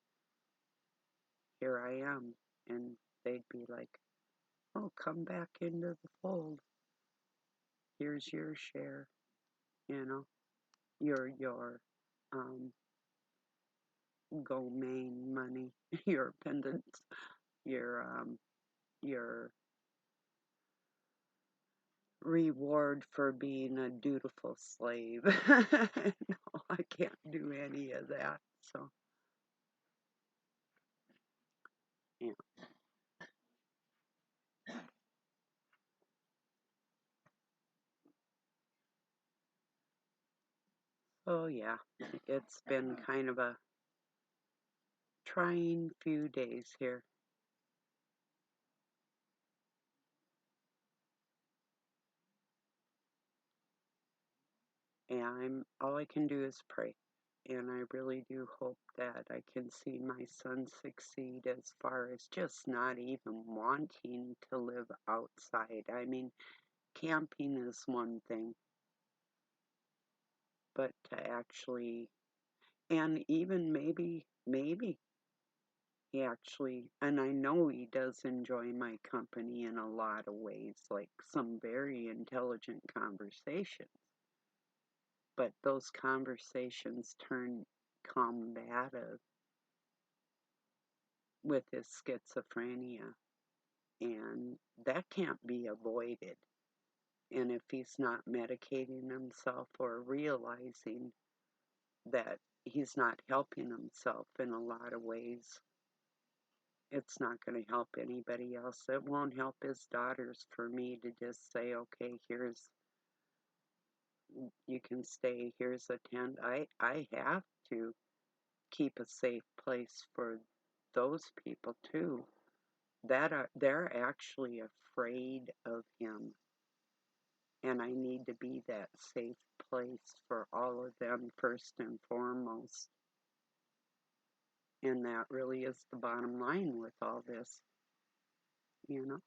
Speaker 1: here I am. And they'd be like, oh, come back into the fold. Here's your share, you know, your um, domain money, your pendants, your reward for being a dutiful slave. No, I can't do any of that. So, yeah. Oh, yeah. It's been kind of a trying few days here. And all I can do is pray. And I really do hope that I can see my son succeed as far as just not even wanting to live outside. I mean, camping is one thing, but to actually, and even maybe he actually, and I know he does enjoy my company in a lot of ways, like some very intelligent conversations. But those conversations turn combative with his schizophrenia, and that can't be avoided. And if he's not medicating himself or realizing that he's not helping himself in a lot of ways, it's not going to help anybody else. It won't help his daughters for me to just say, okay, here's, you can stay, here's a tent. I have to keep a safe place for those people too. They're actually afraid of him, and I need to be that safe place for all of them first and foremost. And that really is the bottom line with all this, you know.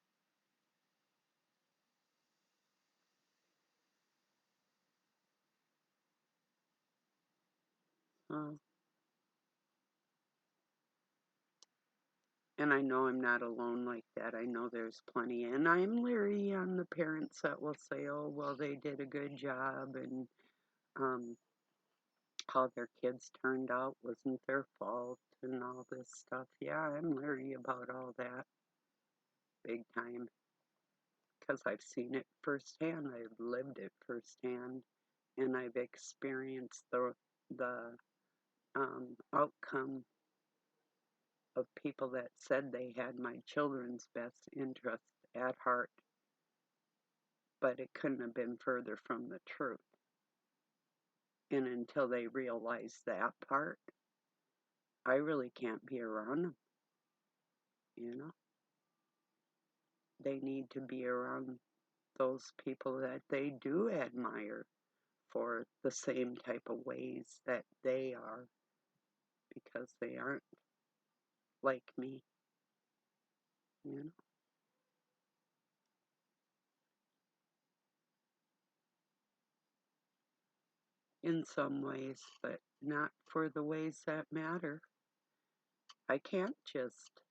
Speaker 1: Uh, and I know I'm not alone like that. I know there's plenty, and I'm leery on the parents that will say, "Oh, well, they did a good job," and um, how their kids turned out wasn't their fault, and all this stuff. Yeah, I'm leery about all that, big time, because I've seen it firsthand. I've lived it firsthand, and I've experienced the outcome of people that said they had my children's best interest at heart, but it couldn't have been further from the truth. And until they realize that part, I really can't be around them, you know? They need to be around those people that they do admire for the same type of ways that they are, because they aren't like me, you know? In some ways, but not for the ways that matter. I can't just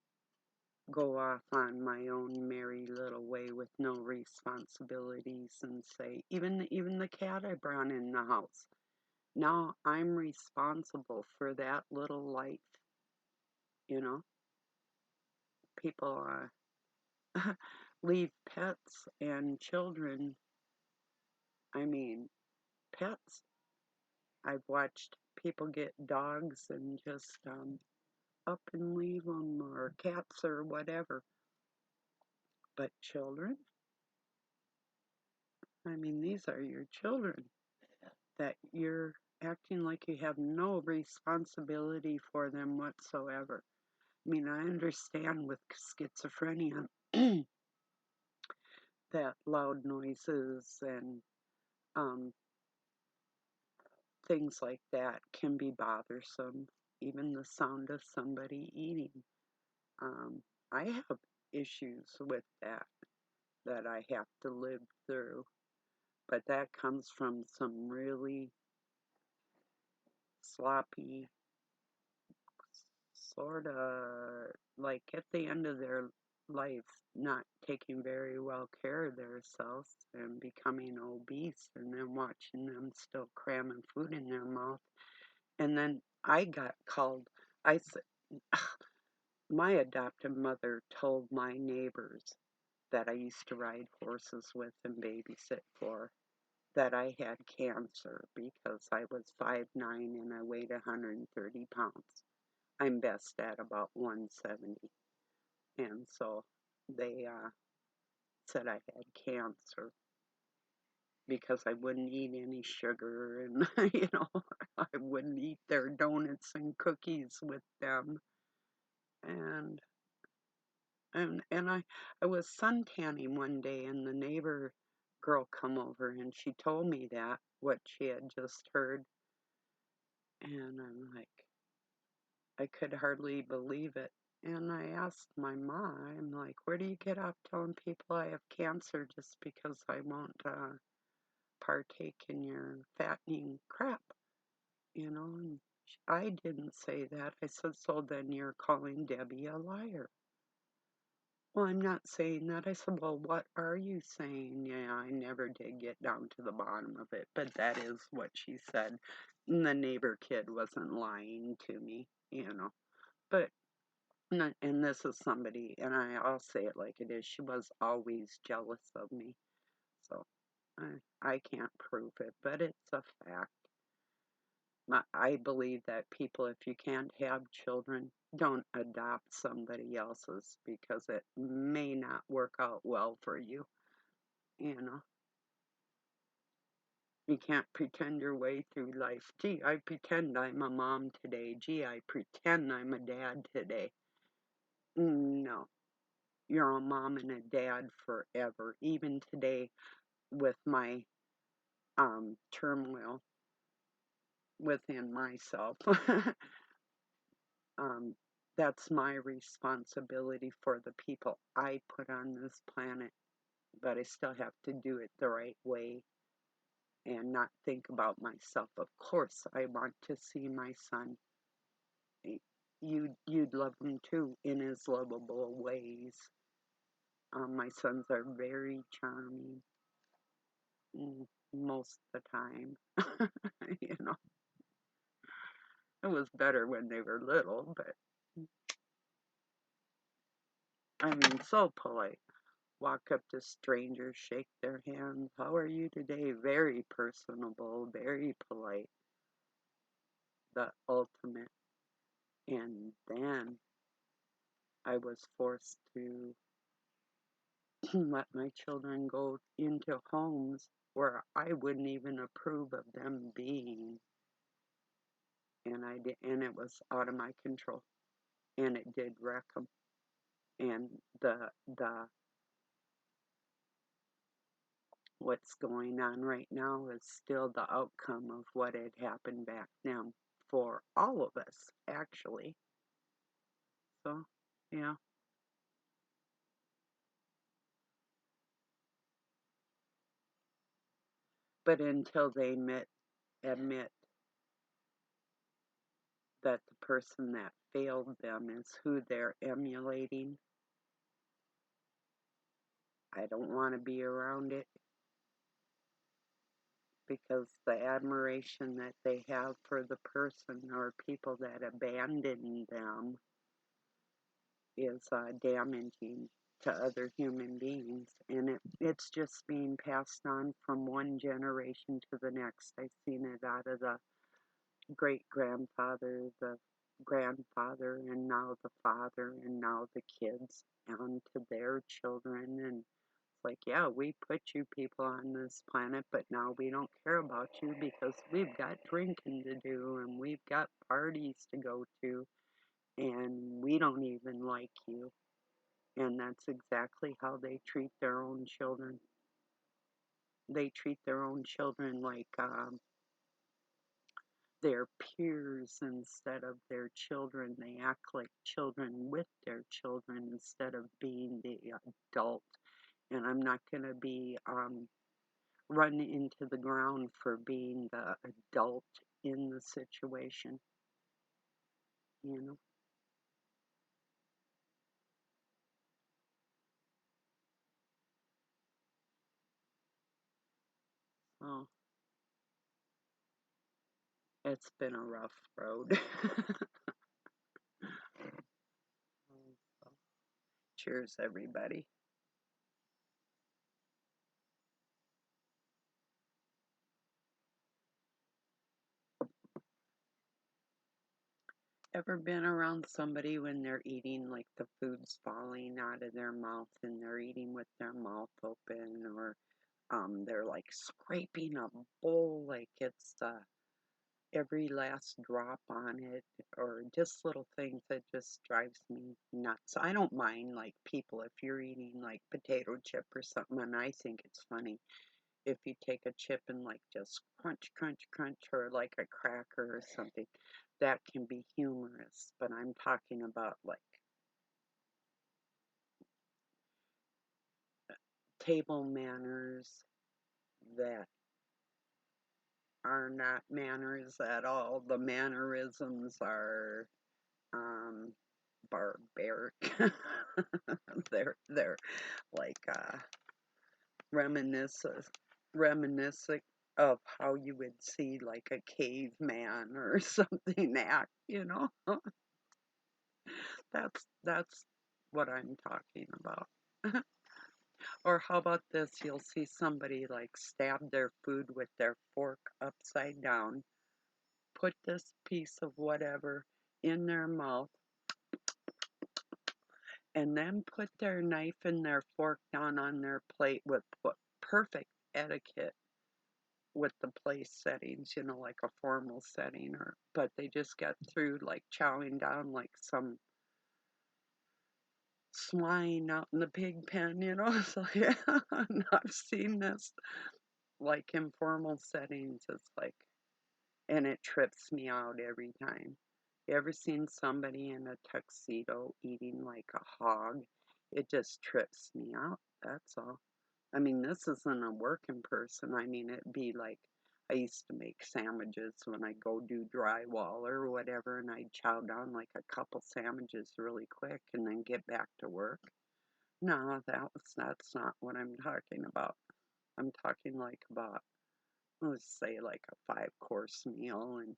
Speaker 1: go off on my own merry little way with no responsibilities and say, even the cat I brought in the house. Now I'm responsible for that little life, you know. People leave pets and children. I mean, pets. I've watched people get dogs and just up and leave them, or cats or whatever. But children, I mean, these are your children that you're acting like you have no responsibility for them whatsoever. I mean, I understand with schizophrenia that loud noises and um, things like that can be bothersome, even the sound of somebody eating. Um, I have issues with that I have to live through, but that comes from some really sloppy, sort of like at the end of their life, not taking very well care of themselves and becoming obese, and then watching them still cramming food in their mouth. And then I got called. I said, my adoptive mother told my neighbors that I used to ride horses with and babysit for that I had cancer because I was 5'9" and I weighed 130 pounds. I'm best at about 170. And so they said I had cancer because I wouldn't eat any sugar, and I wouldn't eat their donuts and cookies with them. And I was suntanning one day, and the neighbor girl come over and she told me that what she had just heard, and I'm like, I could hardly believe it. And I asked my mom, I'm like, where do you get off telling people I have cancer just because I won't partake in your fattening crap? And I didn't say that. I said, so then you're calling Debbie a liar. Well, I'm not saying that. I said, well, what are you saying? Yeah, I never did get down to the bottom of it, but that is what she said. And the neighbor kid wasn't lying to me. But And this is somebody, and I'll say it like it is, she was always jealous of me. So I can't prove it, but it's a fact. I believe that people, if you can't have children, don't adopt somebody else's because it may not work out well for you. You know, you can't pretend your way through life. Gee, I pretend I'm a mom today. Gee, I pretend I'm a dad today. No, you're a mom and a dad forever. Even today, with my turmoil within myself, um, that's my responsibility for the people I put on this planet, but I still have to do it the right way and not think about myself. Of course, I want to see my son. You'd love him too in his lovable ways. My sons are very charming most of the time. You know, it was better when they were little, but I mean, so polite. Walk up to strangers, shake their hands. How are you today? Very personable, very polite. The ultimate. And then I was forced to let my children go into homes where I wouldn't even approve of them being. And I did, and it was out of my control. And it did wreck them. And the what's going on right now is still the outcome of what had happened back then for all of us, actually. So, yeah. But until they admit that the person that failed them is who they're emulating, I don't want to be around it because the admiration that they have for the person or people that abandoned them is damaging to other human beings, and it's just being passed on from one generation to the next. I've seen it out of the great grandfather, the grandfather, and now the father, and now the kids, and to their children. And it's like, yeah, we put you people on this planet, but now we don't care about you because we've got drinking to do, and we've got parties to go to, and we don't even like you. And that's exactly how they treat their own children. They treat their own children like their peers instead of their children. They act like children with their children instead of being the adult. And I'm not going to be run into the ground for being the adult in the situation, you know. Oh, it's been a rough road. Cheers, everybody. Ever been around somebody when they're eating, like the food's falling out of their mouth and they're eating with their mouth open, or they're like scraping a bowl like it's every last drop on it, or just little things that just drives me nuts. I don't mind like people if you're eating like potato chip or something, and I think it's funny if you take a chip and like just crunch, crunch, crunch, or like a cracker or something, that can be humorous. But I'm talking about like table manners that are not manners at all. The mannerisms are um, barbaric. They're like reminiscent reminiscent of how you would see like a caveman or something act, you know. That's what I'm talking about. Or how about this? You'll see somebody like stab their food with their fork upside down, put this piece of whatever in their mouth, and then put their knife and their fork down on their plate with perfect etiquette with the place settings, like a formal setting, but they just get through like chowing down like some swine out in the pig pen. So yeah, and I've seen this like in formal settings. It's like, and it trips me out every time. You ever seen somebody in a tuxedo eating like a hog? It just trips me out, that's all. I mean, this isn't a working person. I mean, it'd be like I used to make sandwiches when I go do drywall or whatever, and I'd chow down like a couple sandwiches really quick and then get back to work. No, that's not what I'm talking about. I'm talking like about, let's say, like a 5-course meal and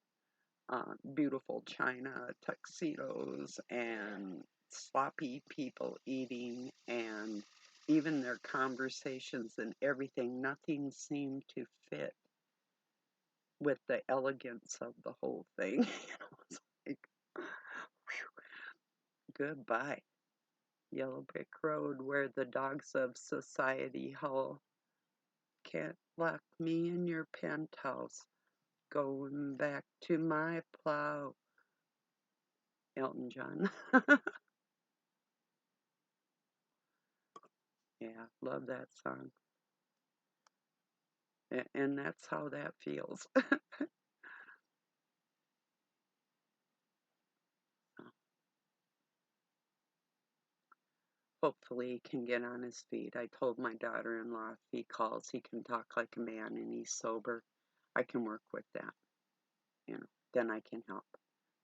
Speaker 1: beautiful china, tuxedos, and sloppy people eating, and even their conversations and everything. Nothing seemed to fit with the elegance of the whole thing. It's like, whew, goodbye. Yellow brick road where the dogs of society howl. Can't lock me in your penthouse. Going back to my plow. Elton John. Yeah, love that song. And that's how that feels. Hopefully he can get on his feet. I told my daughter-in-law if he calls, he can talk like a man and he's sober. I can work with that, then I can help.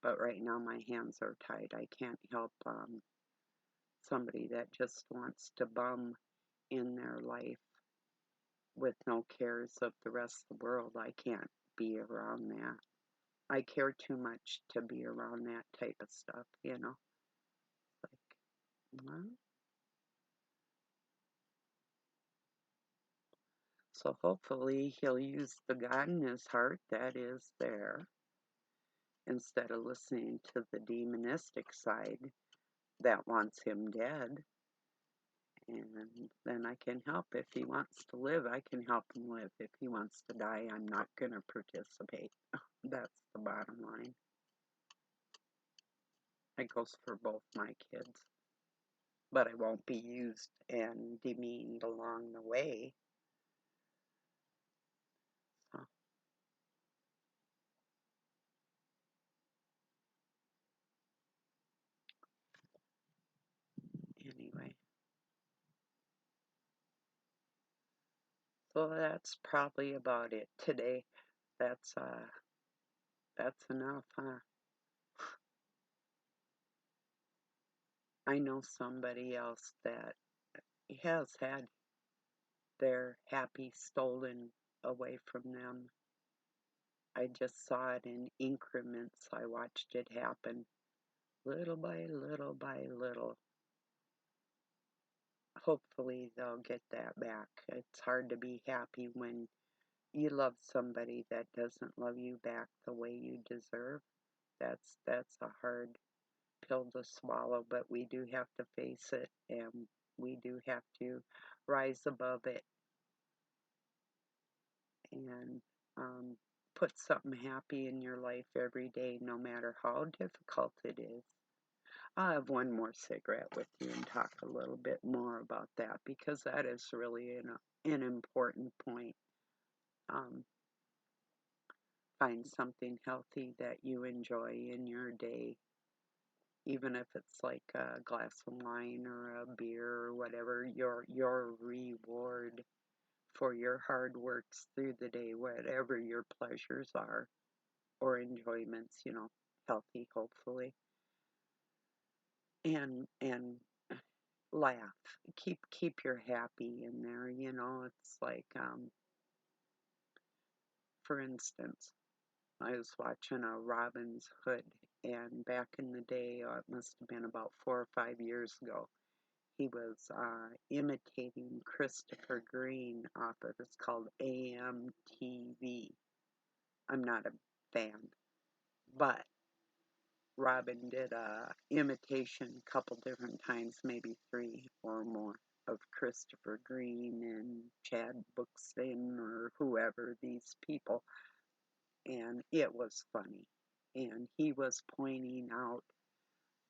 Speaker 1: But right now my hands are tied. I can't help somebody that just wants to bum in their life with no cares of the rest of the world. I can't be around that. I care too much to be around that type of stuff. Like, well, so hopefully he'll use the God in his heart that is there instead of listening to the demonistic side that wants him dead. And then I can help. If he wants to live, I can help him live. If he wants to die, I'm not going to participate. That's the bottom line. It goes for both my kids. But I won't be used and demeaned along the way. So, anyway. So that's probably about it today. That's uh that's enough, huh? I know somebody else that has had their happy stolen away from them. I just saw it in increments. I watched it happen little by little by little. Hopefully they'll get that back. It's hard to be happy when you love somebody that doesn't love you back the way you deserve. That's a hard pill to swallow, but we do have to face it and we do have to rise above it and put something happy in your life every day, no matter how difficult it is. I'll have one more cigarette with you and talk a little bit more about that because that is really an important point. Um, find something healthy that you enjoy in your day, even if it's like a glass of wine or a beer or whatever, your reward for your hard works through the day, whatever your pleasures are or enjoyments, healthy hopefully. And laugh. Keep your happy in there. It's like for instance, I was watching a Robin's Hood and back in the day, it must have been about 4 or 5 years ago, he was imitating Christopher Green off of, it's called AMTV. I'm not a fan, but Robin did a imitation a couple different times, maybe three or more, of Christopher Green and Chad Buxton or whoever, these people, and it was funny. And he was pointing out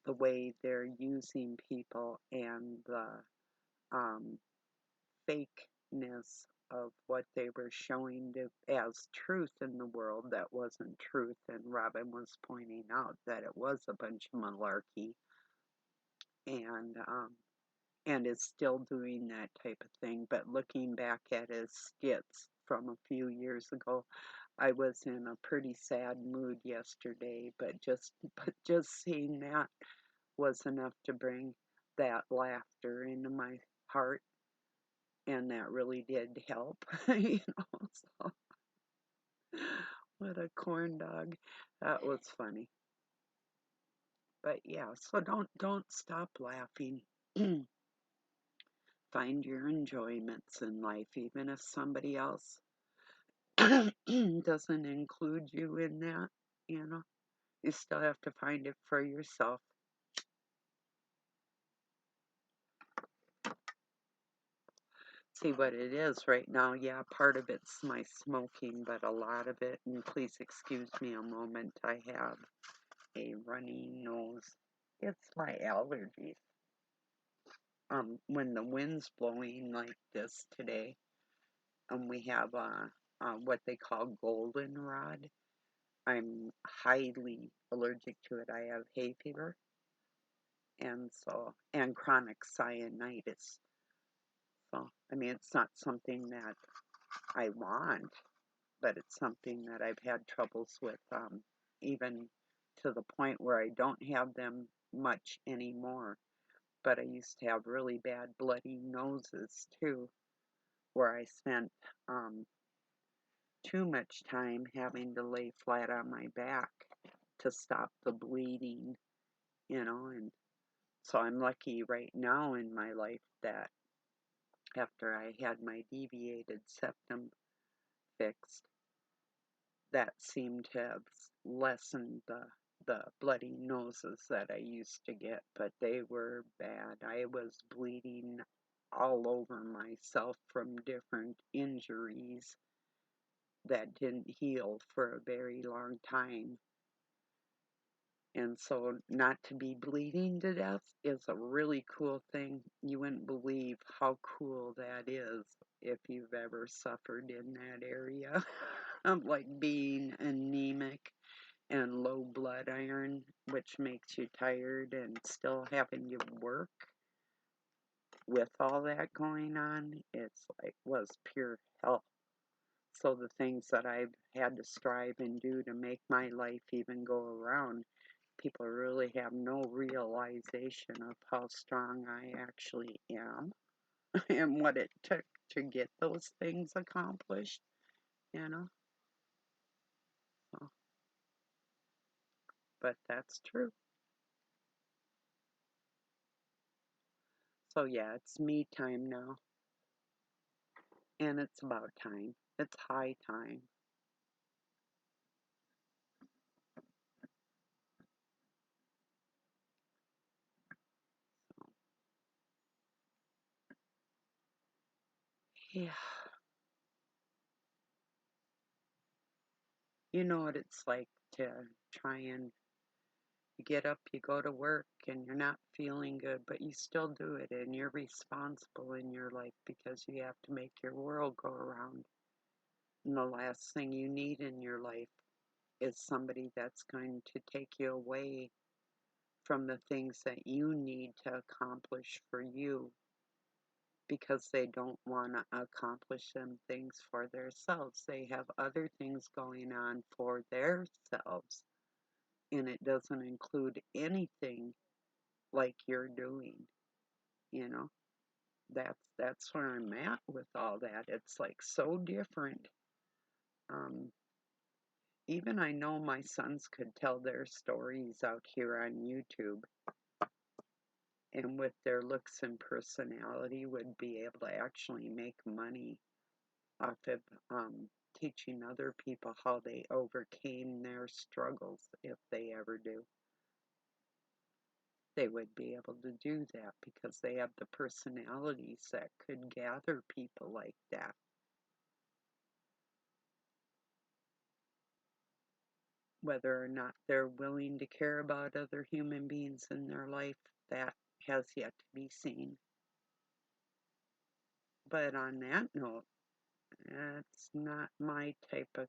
Speaker 1: the way they're using people and the um, fakeness of what they were showing as truth in the world that wasn't truth. And Robin was pointing out that it was a bunch of malarkey, and is still doing that type of thing. But looking back at his skits from a few years ago, I was in a pretty sad mood yesterday, but just seeing that was enough to bring that laughter into my heart, and that really did help. So what a corn dog. That was funny. But yeah, so don't stop laughing. Find your enjoyments in life, even if somebody else doesn't include you in that, you know. You still have to find it for yourself. See what it is right now. Yeah, part of it's my smoking, but a lot of it, and please excuse me a moment, I have a runny nose. It's my allergies. When the wind's blowing like this today, we have what they call goldenrod. I'm highly allergic to it. I have hay fever, and chronic sinusitis. So, I mean, it's not something that I want, but it's something that I've had troubles with, even to the point where I don't have them much anymore. But I used to have really bad bloody noses too, where I spent um, too much time having to lay flat on my back to stop the bleeding, and so I'm lucky right now in my life that after I had my deviated septum fixed, that seemed to have lessened the bloody noses that I used to get, but they were bad. I was bleeding all over myself from different injuries that didn't heal for a very long time. And so not to be bleeding to death is a really cool thing. You wouldn't believe how cool that is if you've ever suffered in that area of like being anemic and low blood iron, which makes you tired, and still having to work with all that going on. It's like was pure hell. So the things that I've had to strive and do to make my life even go around, people really have no realization of how strong I actually am and what it took to get those things accomplished, you know. So, but that's true. So yeah, it's me time now, and it's about time. It's high time. Yeah, you know what it's like to try and you get up, you go to work, and you're not feeling good, but you still do it, and you're responsible in your life because you have to make your world go around. And the last thing you need in your life is somebody that's going to take you away from the things that you need to accomplish for you because they don't want to accomplish them things for themselves. They have other things going on for themselves, and it doesn't include anything like you're doing, you know. That's where I'm at with all that. It's like so different. Um, Even I know my sons could tell their stories out here on YouTube, and with their looks and personality would be able to actually make money off of teaching other people how they overcame their struggles if they ever do. They would be able to do that because they have the personalities that could gather people like that. Whether or not they're willing to care about other human beings in their life, that has yet to be seen. But on that note, that's not my type of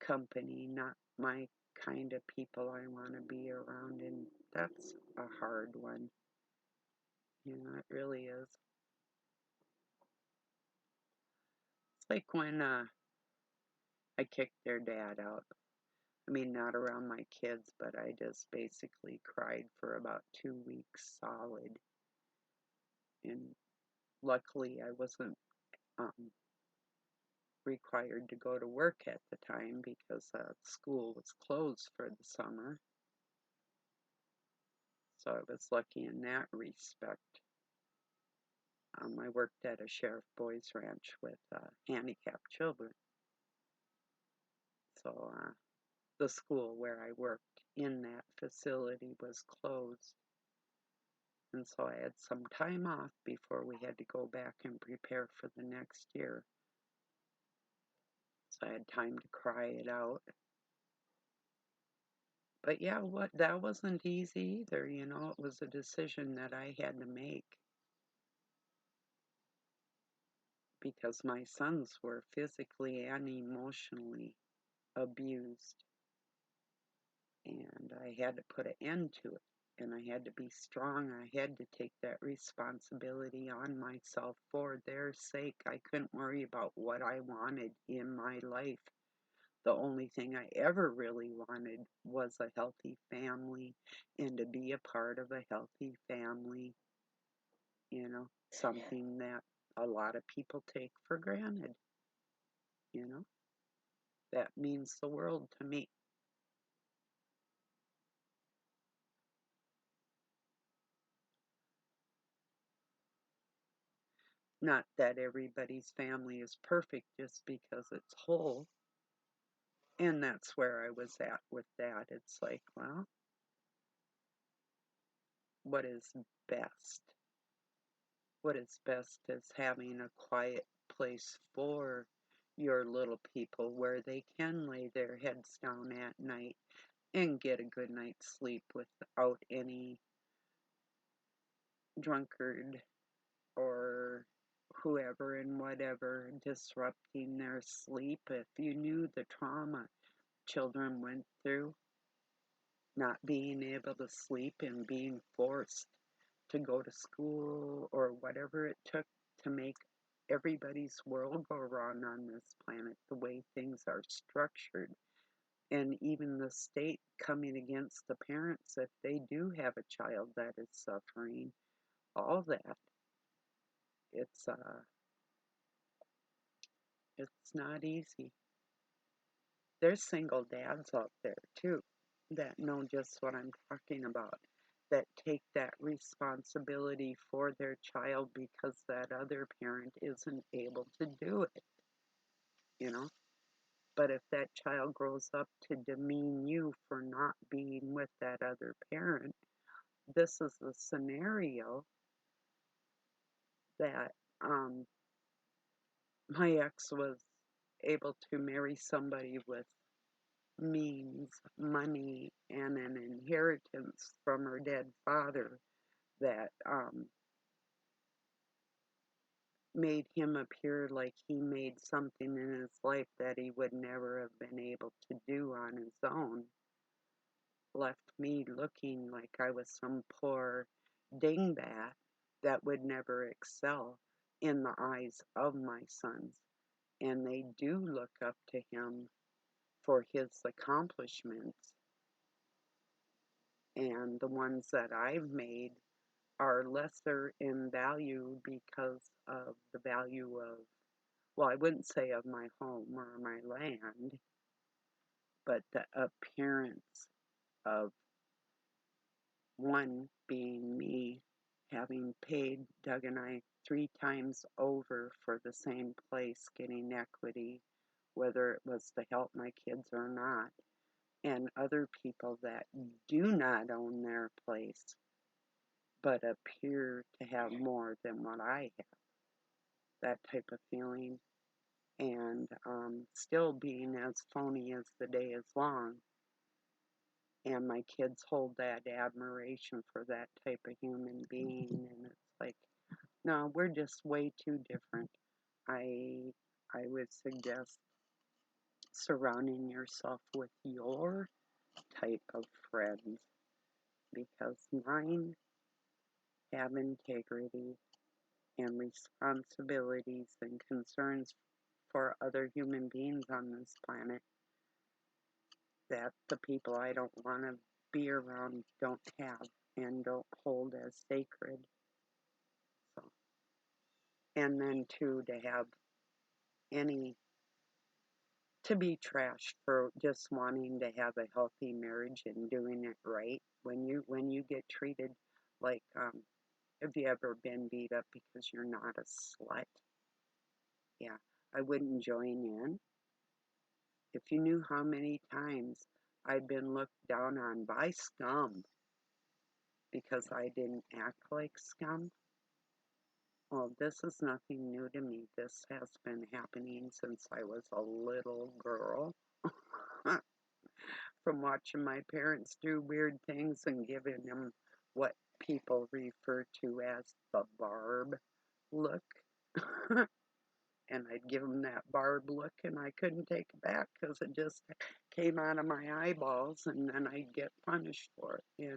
Speaker 1: company, not my kind of people I want to be around, and that's a hard one. It really is. It's like when I kicked their dad out. I mean, not around my kids, but I just basically cried for about 2 weeks solid. And luckily, I wasn't um, required to go to work at the time because school was closed for the summer. So I was lucky in that respect. I worked at a sheriff boys ranch with handicapped children. So the school where I worked in that facility was closed. And so I had some time off before we had to go back and prepare for the next year. So I had time to cry it out. But yeah, that wasn't easy either, it was a decision that I had to make because my sons were physically and emotionally abused. And I had to put an end to it. And I had to be strong. I had to take that responsibility on myself for their sake. I couldn't worry about what I wanted in my life. The only thing I ever really wanted was a healthy family and to be a part of a healthy family, something that a lot of people take for granted, you know. That means the world to me. Not that everybody's family is perfect just because it's whole. And that's where I was at with that. It's like, well, what is best? What is best is having a quiet place for your little people where they can lay their heads down at night and get a good night's sleep without any drunkard or whoever and whatever disrupting their sleep. If you knew the trauma children went through, not being able to sleep and being forced to go to school or whatever it took to make everybody's world go wrong on this planet, the way things are structured, and even the state coming against the parents if they do have a child that is suffering, all that. It's it's not easy. There's single dads out there too that know just what I'm talking about, that take that responsibility for their child because that other parent isn't able to do it, you know. But if that child grows up to demean you for not being with that other parent, this is the scenario that my ex was able to marry somebody with means, money, and an inheritance from her dead father that made him appear like he made something in his life that he would never have been able to do on his own, left me looking like I was some poor dingbat that would never excel in the eyes of my sons. And they do look up to him for his accomplishments. And the ones that I've made are lesser in value because of the value of, well, I wouldn't say of my home or my land, but the appearance of one being me, having paid Doug and I 3 times over for the same place, getting equity, whether it was to help my kids or not, and other people that do not own their place but appear to have more than what I have. That type of feeling, and still being as phony as the day is long. And my kids hold that admiration for that type of human being, and it's like, no, we're just way too different. I would suggest surrounding yourself with your type of friends, because mine have integrity and responsibilities and concerns for other human beings on this planet that the people I don't want to be around don't have and don't hold as sacred. So, and then too, to have any to be trashed for just wanting to have a healthy marriage and doing it right. When you get treated like, have you ever been beat up because you're not a slut? Yeah, I wouldn't join in. If you knew how many times I've been looked down on by scum because I didn't act like scum. Well, this is nothing new to me. This has been happening since I was a little girl. From watching my parents do weird things and giving them what people refer to as the Barb look. And I'd give them that Barb look, and I couldn't take it back because it just came out of my eyeballs, and then I'd get punished for it.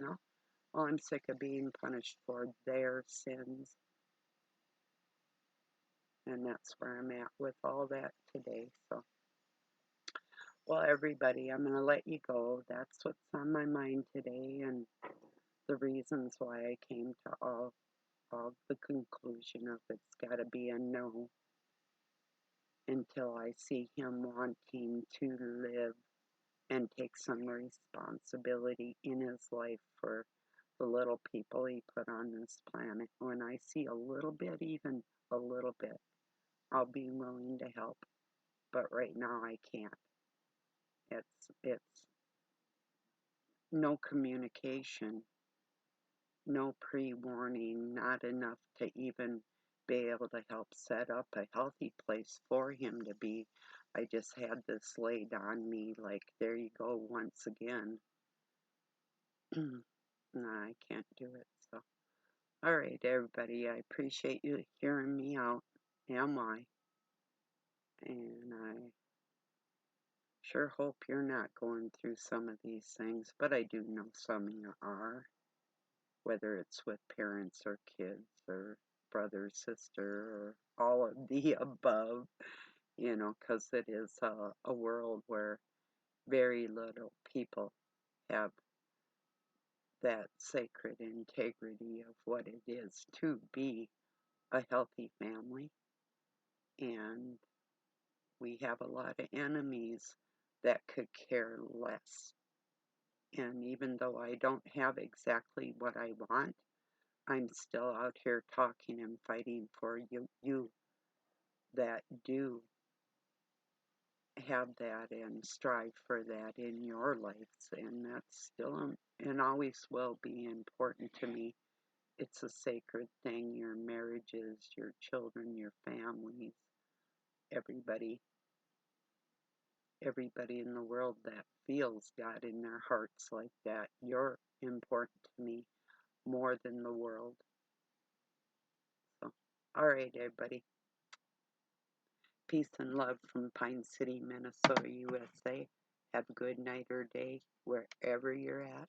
Speaker 1: Well, I'm sick of being punished for their sins, and that's where I'm at with all that today. So, well, everybody, I'm going to let you go. That's what's on my mind today, and the reasons why I came to all the conclusion of it's got to be a no until I see him wanting to live and take some responsibility in his life for the little people he put on this planet. When I see a little bit, even a little bit, I'll be willing to help. But right now I can't. It's no communication, no pre-warning, not enough to even be able to help set up a healthy place for him to be. I just had this laid on me like, there you go once again. No, I can't do it. So, all right, everybody, I appreciate you hearing me out. Am I? And I sure hope you're not going through some of these things, but I do know some of you are, whether it's with parents or kids or brother, sister, or all of the above, because it is a world where very little people have that sacred integrity of what it is to be a healthy family. And we have a lot of enemies that could care less. And even though I don't have exactly what I want, I'm still out here talking and fighting for you that do have that and strive for that in your lives. And that's still and always will be important to me. It's a sacred thing. Your marriages, your children, your families, everybody in the world that feels God in their hearts like that. You're important to me more than the world. So, all right, everybody. Peace and love from Pine City, Minnesota, USA. Have a good night or day wherever you're at.